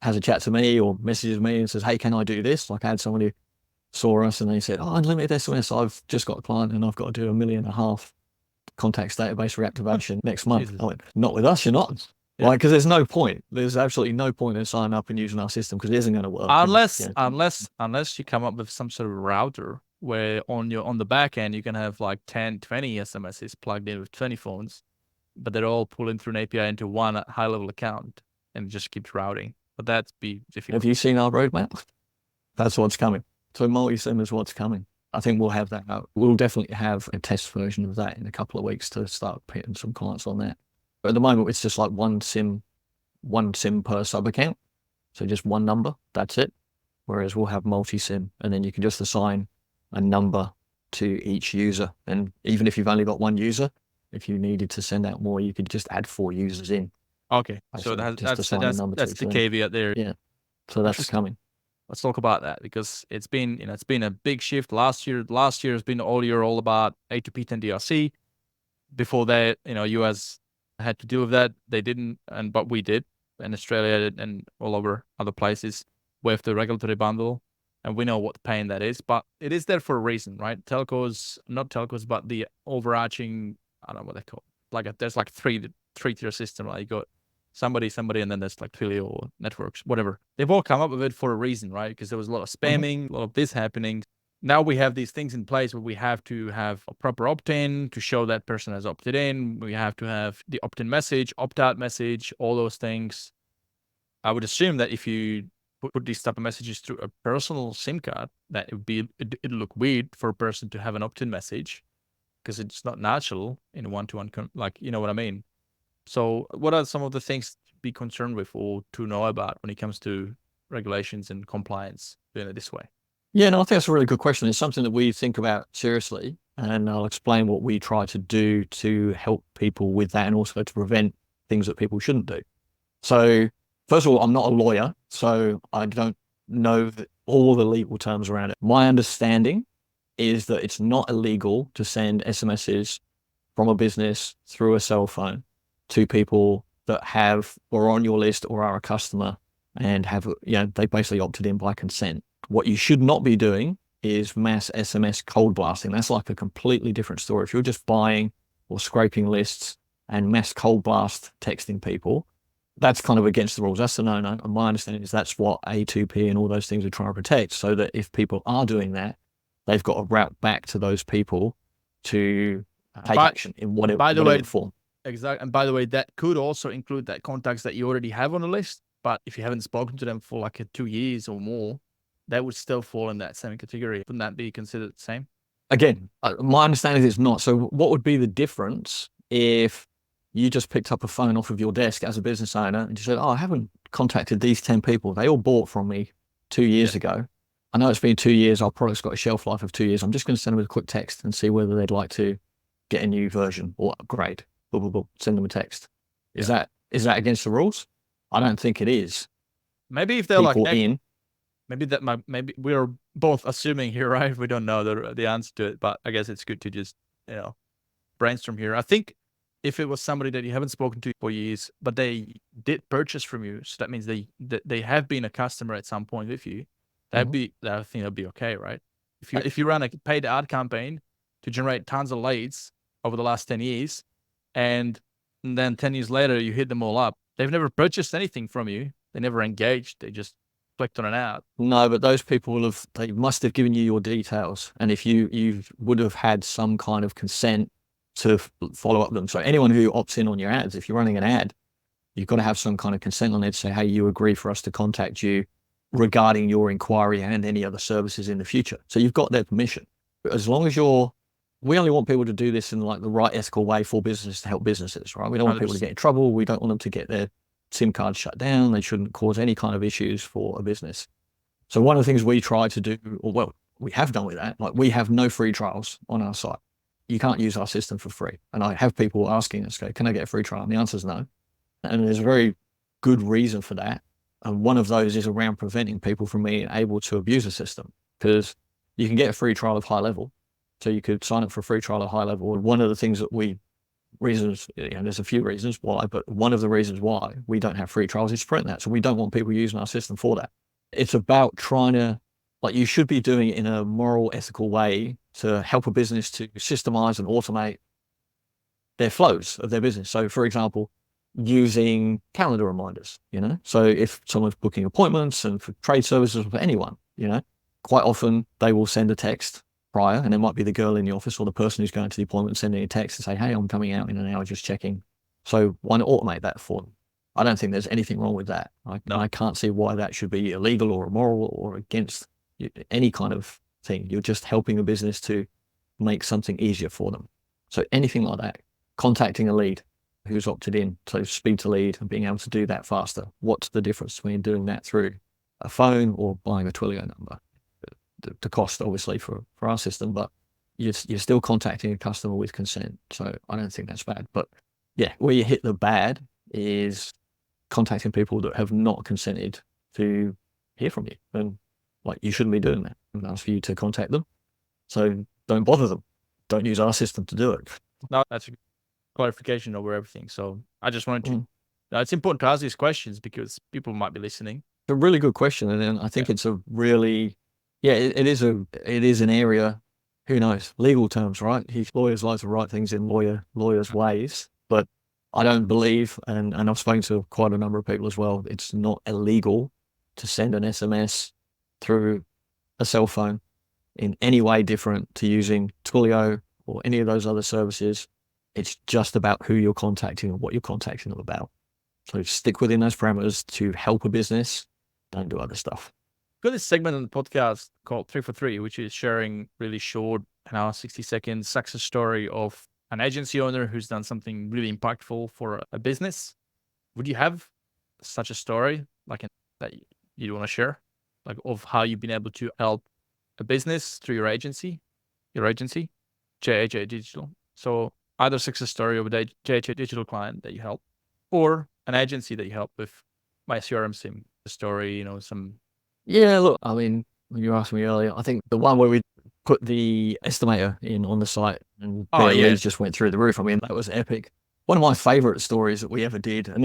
Speaker 2: has a chat to me or messages me and says, hey, can I do this? Like I had someone who saw us and they said, oh, unlimited SMS. I've just got a client and I've got to do 1.5 million contacts database reactivation next month. I went, not with us, you're not. Yeah. Like, because there's no point. There's absolutely no point in signing up and using our system because it isn't going to work.
Speaker 1: Unless you come up with some sort of router where on the back end you can have like 10, 20 SMSs plugged in with 20 phones, but they're all pulling through an API into one HighLevel account and it just keeps routing. But that's be difficult.
Speaker 2: Have you seen our roadmap? That's what's coming. So multi-SIM is what's coming. I think we'll have that out. We'll definitely have a test version of that in a couple of weeks to start pitting some clients on that. But at the moment, it's just like one SIM per sub account. So just one number, that's it. Whereas we'll have multi-SIM and then you can just assign a number to each user. And even if you've only got one user, if you needed to send out more, you could just add 4 users in.
Speaker 1: Okay. So that's the caveat there.
Speaker 2: Yeah. So that's coming.
Speaker 1: Let's talk about that because it's been a big shift. Last year has been all about A2P 10 DRC. Before that, US had to deal with that. They didn't, but we did, in Australia and all over other places with the regulatory bundle. And we know what pain that is, but it is there for a reason, right? Not telcos, but the overarching, I don't know what they call it. Like there's like three-tier system. Like you got somebody, and then there's like Twilio networks, whatever. They've all come up with it for a reason, right? Because there was a lot of spamming, a lot of this happening. Now we have these things in place where we have to have a proper opt-in to show that person has opted in. We have to have the opt-in message, opt-out message, all those things. I would assume that if you put these type of messages through a personal SIM card, that it'd look weird for a person to have an opt-in message because it's not natural in a one-to-one, like, you know what I mean? So what are some of the things to be concerned with or to know about when it comes to regulations and compliance doing it this way?
Speaker 2: Yeah, no, I think that's a really good question. It's something that we think about seriously, and I'll explain what we try to do to help people with that and also to prevent things that people shouldn't do. So first of all, I'm not a lawyer, so I don't know all the legal terms around it. My understanding is that it's not illegal to send SMSs from a business through a cell phone to people that have or are on your list or are a customer and have, they basically opted in by consent. What you should not be doing is mass SMS cold blasting. That's like a completely different story. If you're just buying or scraping lists and mass cold blast texting people, that's kind of against the rules. That's a no-no. And my understanding is that's what A2P and all those things are trying to protect, so that if people are doing that, they've got a route back to those people to take action in whatever form.
Speaker 1: Exactly. And by the way, that could also include that contacts that you already have on the list, but if you haven't spoken to them for like 2 years or more, that would still fall in that same category. Wouldn't that be considered the same?
Speaker 2: Again, my understanding is not. So what would be the difference if you just picked up a phone off of your desk as a business owner and you said, oh, I haven't contacted these 10 people. They all bought from me 2 years ago. I know it's been 2 years. Our product's got a shelf life of 2 years. I'm just going to send them a quick text and see whether they'd like to get a new version or upgrade. Blah, blah, blah. Send them a text. Is that against the rules? I don't think it is.
Speaker 1: Maybe if they're maybe we're both assuming here, right? We don't know the answer to it, but I guess it's good to just, brainstorm here. I think if it was somebody that you haven't spoken to for years, but they did purchase from you, so that means they have been a customer at some point with you, I think that'd be okay, right? If you run a paid ad campaign to generate tons of leads over the last 10 years, and then 10 years later you hit them all up, they've never purchased anything from you. They never engaged. They just clicked on an ad.
Speaker 2: No, but those people they must have given you your details. And if you would have had some kind of consent to follow up them. So anyone who opts in on your ads, if you're running an ad, you've got to have some kind of consent on it to say, hey, you agree for us to contact you regarding your inquiry and any other services in the future. So you've got their permission. But as long as we only want people to do this in like the right ethical way for businesses to help businesses, right? We don't want people to get in trouble. We don't want them to get their SIM card shut down. They shouldn't cause any kind of issues for a business. So one of the things we try to do, we have done with that, like we have no free trials on our site. You can't use our system for free. And I have people asking us, can I get a free trial? And the answer is no. And there's a very good reason for that. And one of those is around preventing people from being able to abuse the system, because you can get a free trial of HighLevel. So you could sign up for a free trial of HighLevel. And one of the things that there's a few reasons why, but one of the reasons why we don't have free trials is to prevent that. So we don't want people using our system for that. It's about trying to, you should be doing it in a moral, ethical way to help a business to systemize and automate their flows of their business. So for example, using calendar reminders, so if someone's booking appointments and for trade services for anyone, quite often they will send a text prior, and it might be the girl in the office or the person who's going to the appointment sending a text and say, hey, I'm coming out in an hour, just checking. So why not automate that for them? I don't think there's anything wrong with that. I can't see why that should be illegal or immoral or against any kind of thing. You're just helping a business to make something easier for them. So anything like that, contacting a lead who's opted in, so speed to lead and being able to do that faster. What's the difference between doing that through a phone or buying a Twilio number? The cost, obviously, for our system, but you're still contacting a customer with consent. So I don't think that's bad. But yeah, where you hit the bad is contacting people that have not consented to hear from you. And you shouldn't be doing that. And ask for you to contact them. So don't bother them. Don't use our system to do it.
Speaker 1: No, that's a clarification over everything. So I just wanted to, it's important to ask these questions because people might be listening.
Speaker 2: It's a really good question. And then I think it's a really, it is an area, who knows, legal terms, right? Lawyers like to write things in lawyers' ways, but I don't believe, and I've spoken to quite a number of people as well, it's not illegal to send an SMS through a cell phone in any way different to using Twilio or any of those other services. It's just about who you're contacting and what you're contacting them about. So stick within those parameters to help a business don't do other stuff.
Speaker 1: Got this segment on the podcast called 3 for 3, which is sharing really short, 60-second success story of an agency owner who's done something really impactful for a business. Would you have such a story that you want to share, like of how you've been able to help a business through your agency, JHA Digital? So either success story of a JHA Digital client that you help, or an agency that you help with MyCRM Sim, the story, some.
Speaker 2: Yeah, look, I mean, when you asked me earlier, I think the one where we put the estimator in on the site and their leads just went through the roof. I mean, that was epic. One of my favorite stories that we ever did, and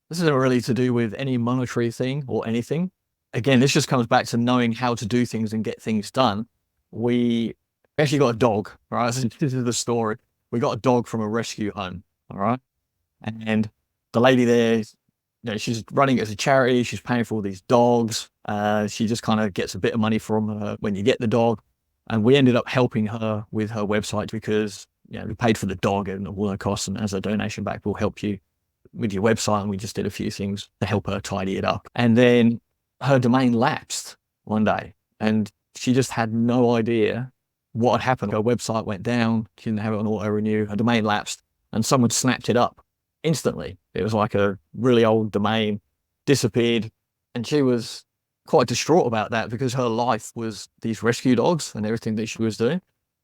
Speaker 2: this isn't really to do with any monetary thing or anything. Again, this just comes back to knowing how to do things and get things done. We actually got a dog, right? This is the story. We got a dog from a rescue home, all right? And the lady there, she's running it as a charity. She's paying for all these dogs. She just kind of gets a bit of money from her when you get the dog. And we ended up helping her with her website because, we paid for the dog and all her costs. And as a donation back, we'll help you with your website. And we just did a few things to help her tidy it up. And then her domain lapsed one day and she just had no idea what had happened. Her website went down. She didn't have it on auto renew. Her domain lapsed and someone snapped it up instantly. It was like a really old domain, disappeared. And she was quite distraught about that because her life was these rescue dogs and everything that she was doing.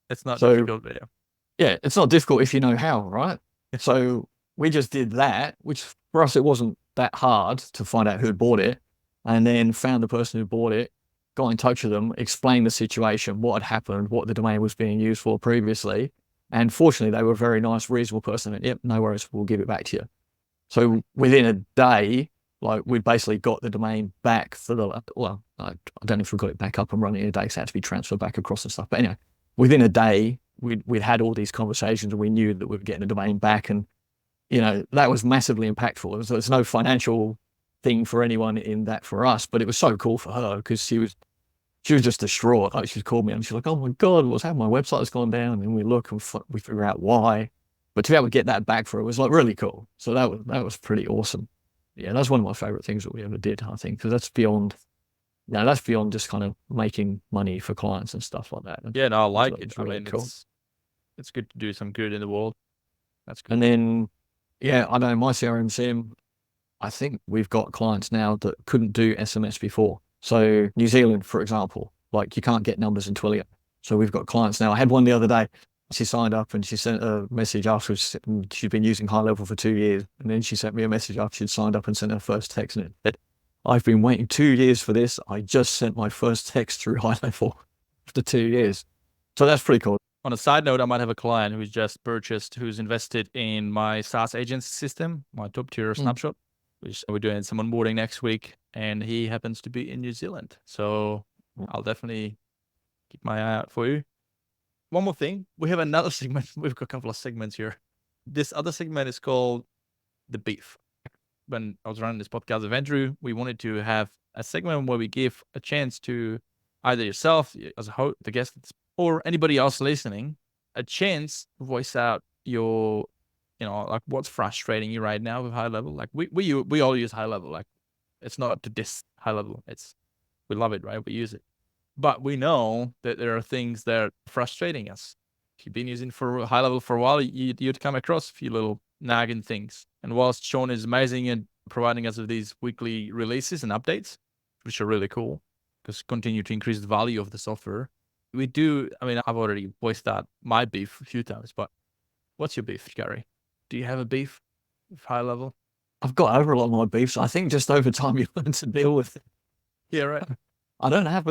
Speaker 1: It's not difficult, but
Speaker 2: yeah, it's not difficult if you know how, right? So we just did that, which for us, it wasn't that hard to find out who had bought it, and then found the person who bought it, got in touch with them, explained the situation, what had happened, what the domain was being used for previously. And fortunately, they were a very nice, reasonable person. And, yep, no worries, we'll give it back to you. So within a day, we basically got the domain back for I don't know if we got it back up and running in a day, so it had to be transferred back across and stuff. But anyway, within a day, we'd had all these conversations and we knew that we were getting the domain back. And, that was massively impactful. So it's no financial thing for anyone in that for us, but it was so cool for her because she was just distraught. Like, she called me and she's like, "Oh my God, what's happened? My website has gone down." And we look and we figure out why. But to be able to get that back for her was really cool. So that was pretty awesome. Yeah, that's one of my favorite things that we ever did, I think, because that's beyond just kind of making money for clients and stuff like that.
Speaker 1: Yeah, no, I like it.
Speaker 2: It's really cool.
Speaker 1: It's good to do some good in the world. That's good.
Speaker 2: And then, I know MyCRM Sim, I think we've got clients now that couldn't do SMS before. So New Zealand, for example, you can't get numbers in Twilio. So we've got clients now. I had one the other day. She signed up and she sent a message afterwards. She'd been using HighLevel for 2 years. And then she sent me a message after she'd signed up and sent her first text. And it said, "I've been waiting 2 years for this. I just sent my first text through HighLevel after 2 years." So that's pretty cool.
Speaker 1: On a side note, I might have a client who's invested in my SaaS agency system, my top tier snapshot, which we're doing some onboarding next week. And he happens to be in New Zealand. So I'll definitely keep my eye out for you. One more thing, we have another segment. We've got a couple of segments here. This other segment is called The Beef. When I was running this podcast with Andrew, we wanted to have a segment where we give a chance to either yourself as a host, the guest, or anybody else listening, a chance to voice out your, what's frustrating you right now with HighLevel. We all use HighLevel. It's not to diss HighLevel. We love it, right? We use it. But we know that there are things that are frustrating us. If you've been using for HighLevel for a while, you'd come across a few little nagging things. And whilst Sean is amazing and providing us with these weekly releases and updates, which are really cool, because continue to increase the value of the software, I've already voiced out my beef a few times, but what's your beef, Gary? Do you have a beef with HighLevel?
Speaker 2: I've got over a lot of my beefs. I think just over time you learn to deal with it.
Speaker 1: Yeah, right.
Speaker 2: I don't have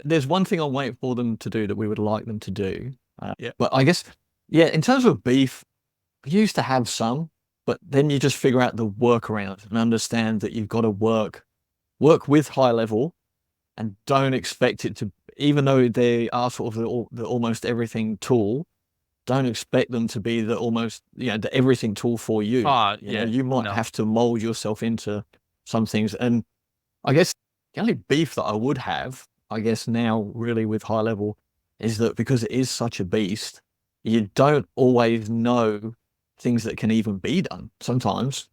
Speaker 2: there's one thing I'm waiting for them to do that we would like them to do. But I guess, in terms of beef, we used to have some, but then you just figure out the workaround and understand that you've got to work with HighLevel and don't expect it to, even though they are sort of the almost everything tool, don't expect them to be the almost, the everything tool for you. You might have to mold yourself into some things. And I guess the only beef that I would have, I guess now really with HighLevel, is that because it is such a beast, you don't always know things that can even be done sometimes.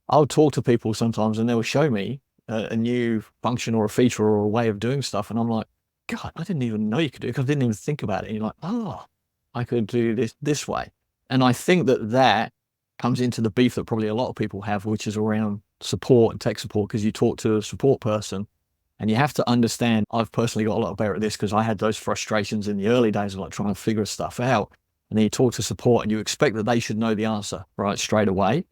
Speaker 2: I'll talk to people sometimes and they'll show me a new function or a feature or a way of doing stuff. And I'm like, God, I didn't even know you could do it because I didn't even think about it. And you're like, oh, I could do this way. And I think that comes into the beef that probably a lot of people have, which is around support and tech support, because you talk to a support person and you have to understand. I've personally got a lot better at this because I had those frustrations in the early days of like trying to figure stuff out. And then you talk to support and you expect that they should know the answer right straight away,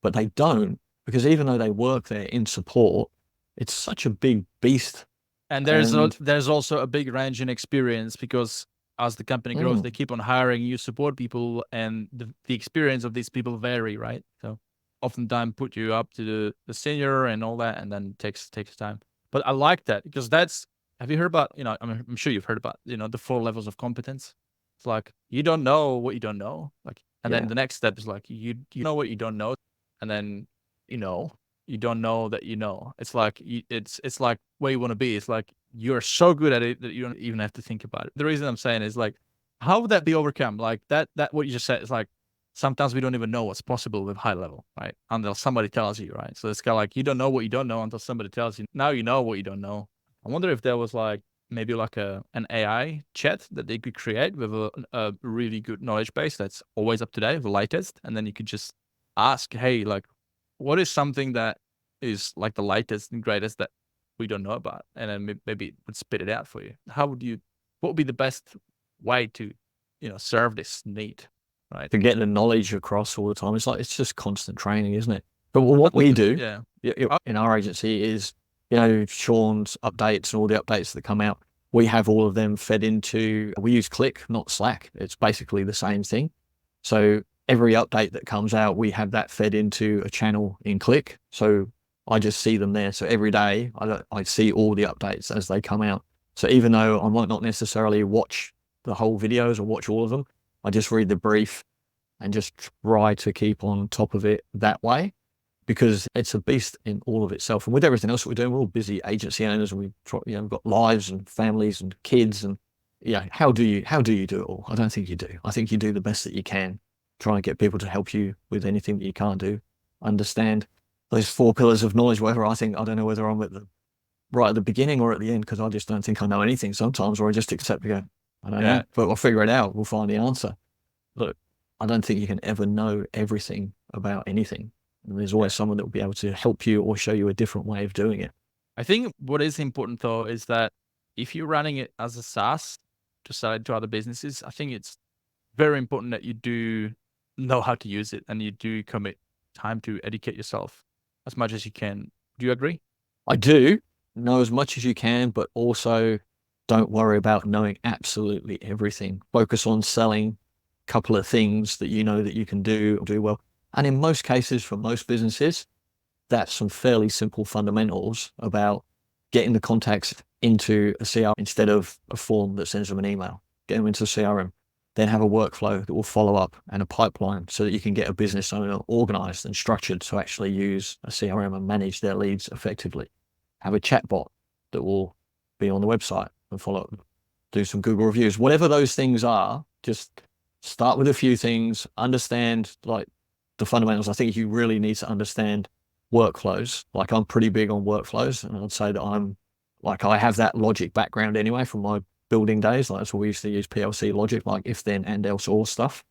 Speaker 2: but they don't, because even though they work there in support, it's such a big beast.
Speaker 1: And there's also a big range in experience, because as the company grows, they keep on hiring new support people, and the experience of these people vary, right? So oftentimes put you up to the senior and all that, and then takes time. But I like that, because have you heard about, I'm sure you've heard about, the 4 levels of competence. It's like, you don't know what you don't know. Like, and then the next step is like, you know what you don't know. And then, you don't know that It's like, it's like where you want to be. It's like, you're so good at it that you don't even have to think about it. The reason I'm saying is like, how would that be overcome? Like that what you just said is like, sometimes we don't even know what's possible with HighLevel, right? Until somebody tells you, right? So it's kind of like, you don't know what you don't know until somebody tells you. Now you know what you don't know. I wonder if there was like maybe like an AI chat that they could create with a really good knowledge base that's always up to date, the latest, and then you could just ask, hey, like, what is something that is like the latest and greatest that we don't know about? And then maybe it would spit it out for you. What would be the best way to, serve this need, right?
Speaker 2: To get the knowledge across all the time. It's just constant training, isn't it? But what we do in our agency is, Sean's updates and all the updates that come out, we have all of them fed into, we use Click, not Slack. It's basically the same thing. So every update that comes out, we have that fed into a channel in Click. So I just see them there. So every day I see all the updates as they come out. So even though I might not necessarily watch the whole videos or watch all of them, I just read the brief and just try to keep on top of it that way, because it's a beast in all of itself. And with everything else that we're doing, we're all busy agency owners, and we've got lives and families and kids, and how do you do it all? I don't think you do. I think you do the best that you can. Try and get people to help you with anything that you can't do. Understand those 4 pillars of knowledge. Whether I don't know whether I'm right at the beginning or at the end, because I just don't think I know anything sometimes, or I just accept to go, I don't know, but I'll figure it out. We'll find the answer. Look, I don't think you can ever know everything about anything. And there's always someone that will be able to help you or show you a different way of doing it.
Speaker 1: I think what is important though is that if you're running it as a SaaS to sell it to other businesses, I think it's very important that you do know how to use it, and you do commit time to educate yourself as much as you can. Do you agree?
Speaker 2: I do know as much as you can, but also don't worry about knowing absolutely everything. Focus on selling a couple of things that you know that you can do well. And in most cases, for most businesses, that's some fairly simple fundamentals about getting the contacts into a CRM instead of a form that sends them an email. Get them into a CRM, then have a workflow that will follow up and a pipeline so that you can get a business owner organized and structured to actually use a CRM and manage their leads effectively. Have a chatbot that will be on the website and follow up, do some Google reviews, whatever those things are. Just start with a few things, understand like the fundamentals. I think you really need to understand workflows. Like, I'm pretty big on workflows, and I'd say that I have that logic background anyway from my building days. Like, that's what we used to use, PLC logic, like if then and else or stuff.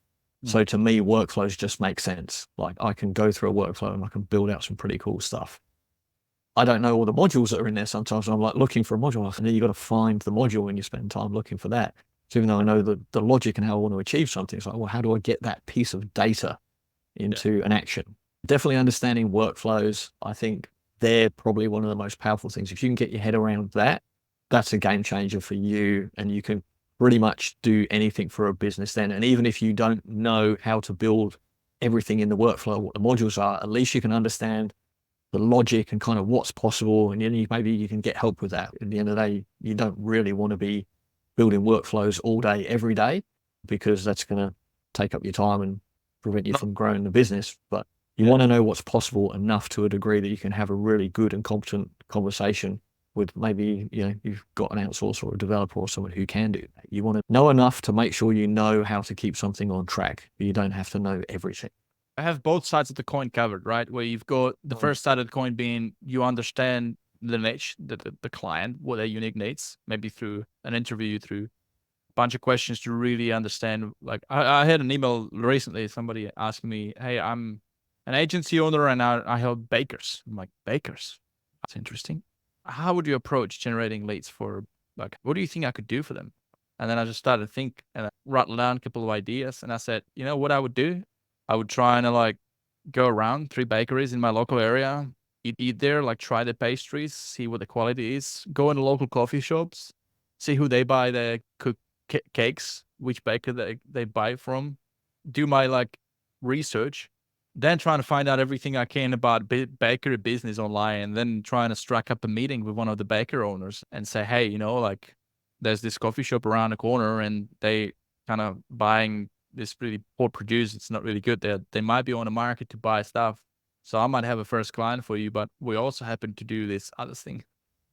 Speaker 2: So to me, workflows just make sense. Like, I can go through a workflow and I can build out some pretty cool stuff. I don't know all the modules that are in there sometimes. I'm like looking for a module, and then you got to find the module when you spend time looking for that. So even though I know the logic and how I want to achieve something, it's like, well, how do I get that piece of data into an action? Definitely understanding workflows. I think they're probably one of the most powerful things. If you can get your head around that, that's a game changer for you, and you can pretty much do anything for a business then. And even if you don't know how to build everything in the workflow, what the modules are, at least you can understand the logic and kind of what's possible. And then maybe you can get help with that. At the end of the day, you don't really want to be building workflows all day, every day, because that's going to take up your time and prevent you from growing the business. But you want to know what's possible enough to a degree that you can have a really good and competent conversation with maybe, you've got an outsourcer or a developer or someone who can do that. You want to know enough to make sure you know how to keep something on track. You don't have to know everything.
Speaker 1: I have both sides of the coin covered, right? Where you've got the first side of the coin being, you understand the niche, the client, what their unique needs, maybe through an interview, through a bunch of questions to really understand. Like I had an email recently, somebody asking me, hey, I'm an agency owner and I help bakers. I'm like, bakers? That's interesting. How would you approach generating leads for, like, what do you think I could do for them? And then I just started to think and I rattled down a couple of ideas and I said, you know what I would do? I would try and like go around 3 bakeries in my local area, eat there, like try the pastries, see what the quality is, go in the local coffee shops, see who they buy their cakes, which baker they buy from, do my like research, then trying to find out everything I can about bakery business online, and then trying to strike up a meeting with one of the baker owners and say, hey, you know, like there's this coffee shop around the corner and they kind of buying this really poor produce. It's not really good. They might be on the market to buy stuff. So I might have a first client for you, but we also happen to do this other thing.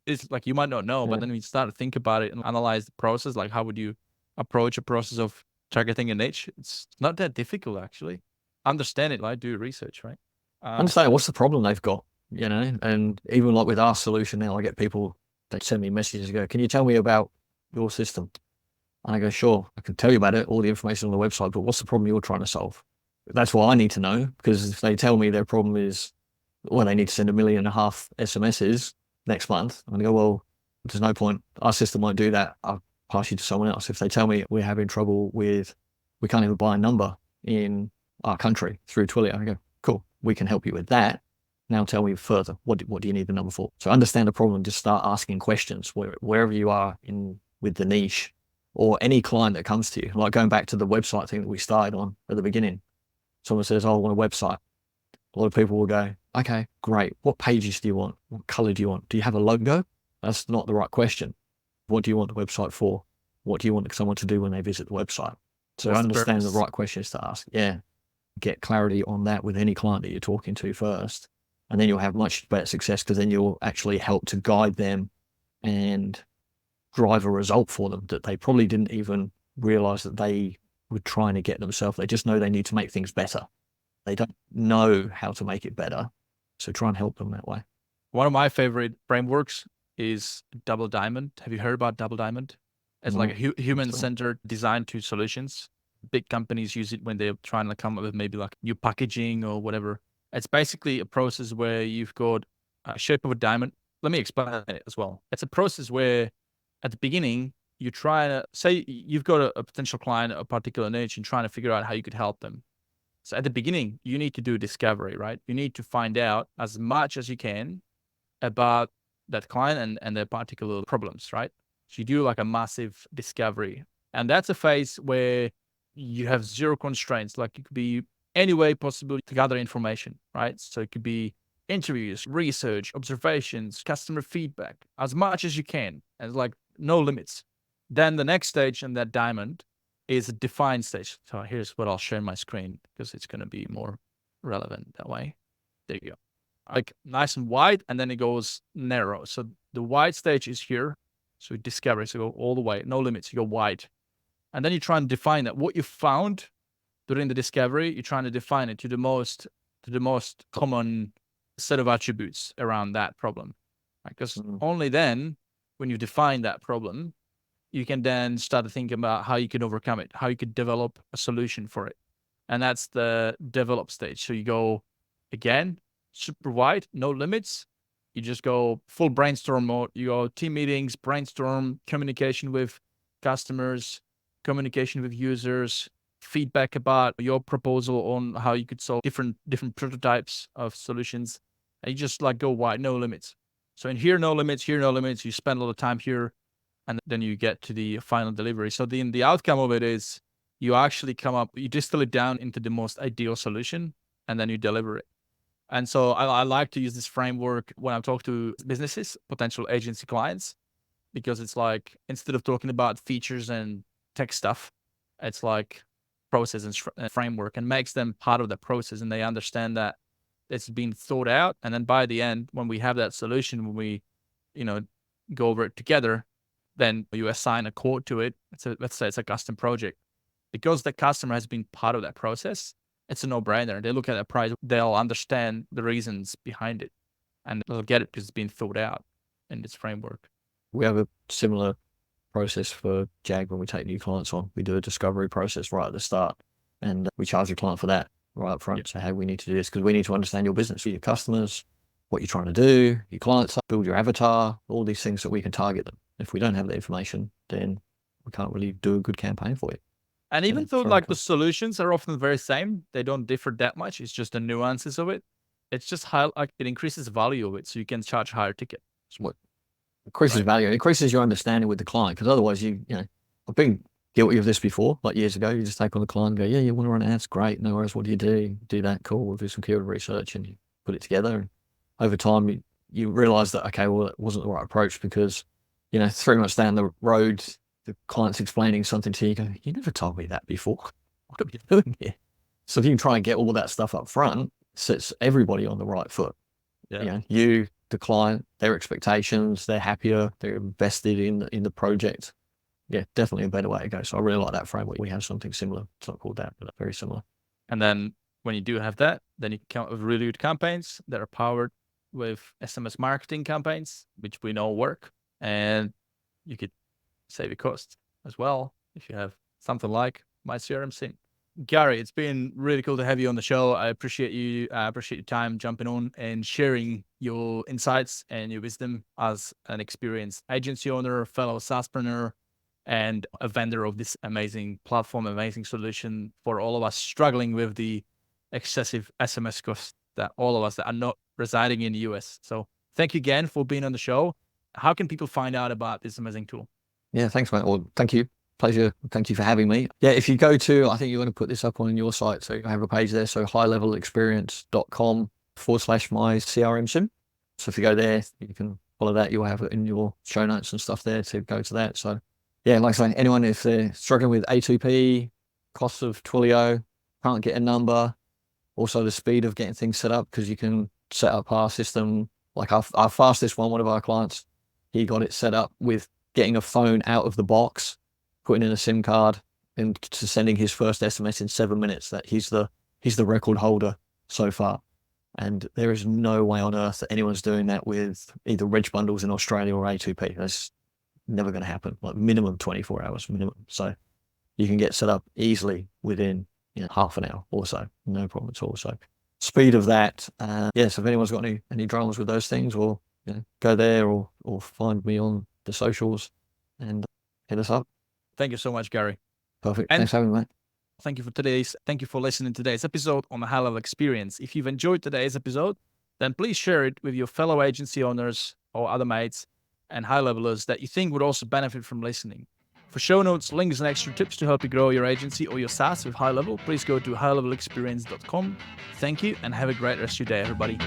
Speaker 1: It's like you might not know, but
Speaker 2: Yeah.
Speaker 1: then we start to think about it and analyze the process. Like how would you approach a process of targeting a niche? It's not that difficult actually. Understand it, like do research, right?
Speaker 2: Understand what's the problem they've got, and even like with our solution now, I get people, they send me messages, go, can you tell me about your system? And I go, sure, I can tell you about it, all the information on the website, but what's the problem you're trying to solve? That's what I need to know, because if they tell me their problem is, well, they need to send 1.5 million SMSs next month, I'm gonna go, well, there's no point. Our system won't do that. I'll pass you to someone else. If they tell me we're having trouble with, we can't even buy a number in our country through Twilio, I go, cool, we can help you with that. Now tell me further, what do you need the number for? So understand the problem, just start asking questions wherever you are in with the niche, or any client that comes to you. Like going back to the website thing that we started on at the beginning. Someone says, oh, I want a website. A lot of people will go, okay, great. What pages do you want? What color do you want? Do you have a logo? That's not the right question. What do you want the website for? What do you want someone to do when they visit the website? So
Speaker 1: What's the
Speaker 2: understand the
Speaker 1: purpose?
Speaker 2: right questions to ask. Yeah. Get clarity on that with any client that you're talking to first. And then you'll have much better success, because then you'll actually help to guide them and drive a result for them that they probably didn't even realize that they were trying to get themselves. They just know they need to make things better. They don't know how to make it better. So try and help them that way.
Speaker 1: One of my favorite frameworks is Double Diamond. Have you heard about Double Diamond? It's like a human-centered design to solutions. Big companies use it when they're trying to come up with maybe like new packaging or whatever. It's basically a process where you've got a shape of a diamond. Let me explain it as well. It's a process where at the beginning, you try to say you've got a potential client, a particular niche, and trying to figure out how you could help them. So at the beginning, you need to do discovery, right? You need to find out as much as you can about that client and their particular problems, right? So you do like a massive discovery. And that's a phase where you have zero constraints. Like it could be any way possible to gather information, right? So it could be interviews, research, observations, customer feedback, as much as you can, and like no limits. Then the next stage in that diamond is a defined stage. So here's what I'll share on my screen because it's going to be more relevant that way. There you go. Like nice and wide, and then it goes narrow. So the wide stage is here. So discovery, so go all the way, no limits, you go wide. And then you try and define that. What you found during the discovery, you're trying to define it to the most common set of attributes around that problem. Because only then, when you define that problem, you can then start to think about how you can overcome it, how you could develop a solution for it. And that's the develop stage. So you go again, super wide, no limits. You just go full brainstorm mode. You go team meetings, brainstorm, communication with customers, communication with users, feedback about your proposal on how you could solve different prototypes of solutions. And you just like go wide, no limits. So in here, no limits, here, no limits. You spend a lot of time here, and then you get to the final delivery. So the outcome of it is you actually you distill it down into the most ideal solution, and then you deliver it. And so I like to use this framework when I talk to businesses, potential agency clients, because it's like, instead of talking about features and tech stuff, it's like process and framework, and makes them part of the process, and they understand that it's been thought out. And then by the end, when we have that solution, when we, go over it together, then you assign a quote to it. Let's say it's a custom project. Because the customer has been part of that process, it's a no-brainer. They look at the price, they'll understand the reasons behind it, and they'll get it because it's been thought out. in this framework?
Speaker 2: We have a similar process for JAG when we take new clients on. We do a discovery process right at the start, and we charge the client for that right up front. So, hey, we need to do this because we need to understand your business, your customers, what you're trying to do, your clients, build your avatar, all these things that we can target them. If we don't have that information, then we can't really do a good campaign for you.
Speaker 1: And even though like the solutions are often very same, they don't differ that much. It's just the nuances of it. It's just how like it increases value of it, so you can charge higher ticket.
Speaker 2: It's what increases value, it increases your understanding with the client. Because otherwise, I've been guilty of this before. Like years ago, you just take on the client and go, yeah, you want to run ads, great, no worries. What do you do? Do that, cool. We'll do some keyword research and you put it together. And over time, you realize that okay, well, it wasn't the right approach because 3 months down the road, the client's explaining something to you. You go, you never told me that before. What are you doing here? So if you can try and get all that stuff up front, sets everybody on the right foot.
Speaker 1: Yeah.
Speaker 2: You, the client, their expectations, they're happier, they're invested in the project. Yeah, definitely a better way to go. So I really like that framework. We have something similar. It's not called that, but very similar.
Speaker 1: And then when you do have that, then you can come up with really good campaigns that are powered with SMS marketing campaigns, which we know work. And you could save your costs as well if you have something like MyCRM Sim. Gary, it's been really cool to have you on the show. I appreciate you. I appreciate your time jumping on and sharing your insights and your wisdom as an experienced agency owner, fellow SaaSpreneur, and a vendor of this amazing platform, amazing solution for all of us struggling with the excessive SMS costs that all of us that are not residing in the US. So thank you again for being on the show. How can people find out about this amazing tool?
Speaker 2: Yeah, thanks, mate. Well, thank you. Pleasure. Thank you for having me. Yeah, if you go to, I think you're going to put this up on your site. So I have a page there. So highlevelexperience.com/MyCRM Sim. So if you go there, you can follow that. You'll have it in your show notes and stuff there to go to that. So yeah, like I say, anyone, if they're struggling with A2P, costs of Twilio, can't get a number, also the speed of getting things set up, because you can set up our system. Like our fastest one of our clients, he got it set up with getting a phone out of the box, putting in a SIM card, and to sending his first SMS in 7 minutes. That he's the record holder so far. And there is no way on earth that anyone's doing that with either reg bundles in Australia or A2P. That's never going to happen. Like minimum 24 hours minimum. So you can get set up easily within half an hour or so. No problem at all. So speed of that. So if anyone's got any dramas with those things, or go there or find me on the socials and hit us up.
Speaker 1: Thank you so much, Gary.
Speaker 2: Perfect. Thanks for having me, mate.
Speaker 1: Thank you for listening to today's episode on the HighLevel Experience. If you've enjoyed today's episode, then please share it with your fellow agency owners or other mates and high levelers that you think would also benefit from listening. For show notes, links, and extra tips to help you grow your agency or your SaaS with HighLevel, please go to highlevelexperience.com. Thank you and have a great rest of your day, everybody.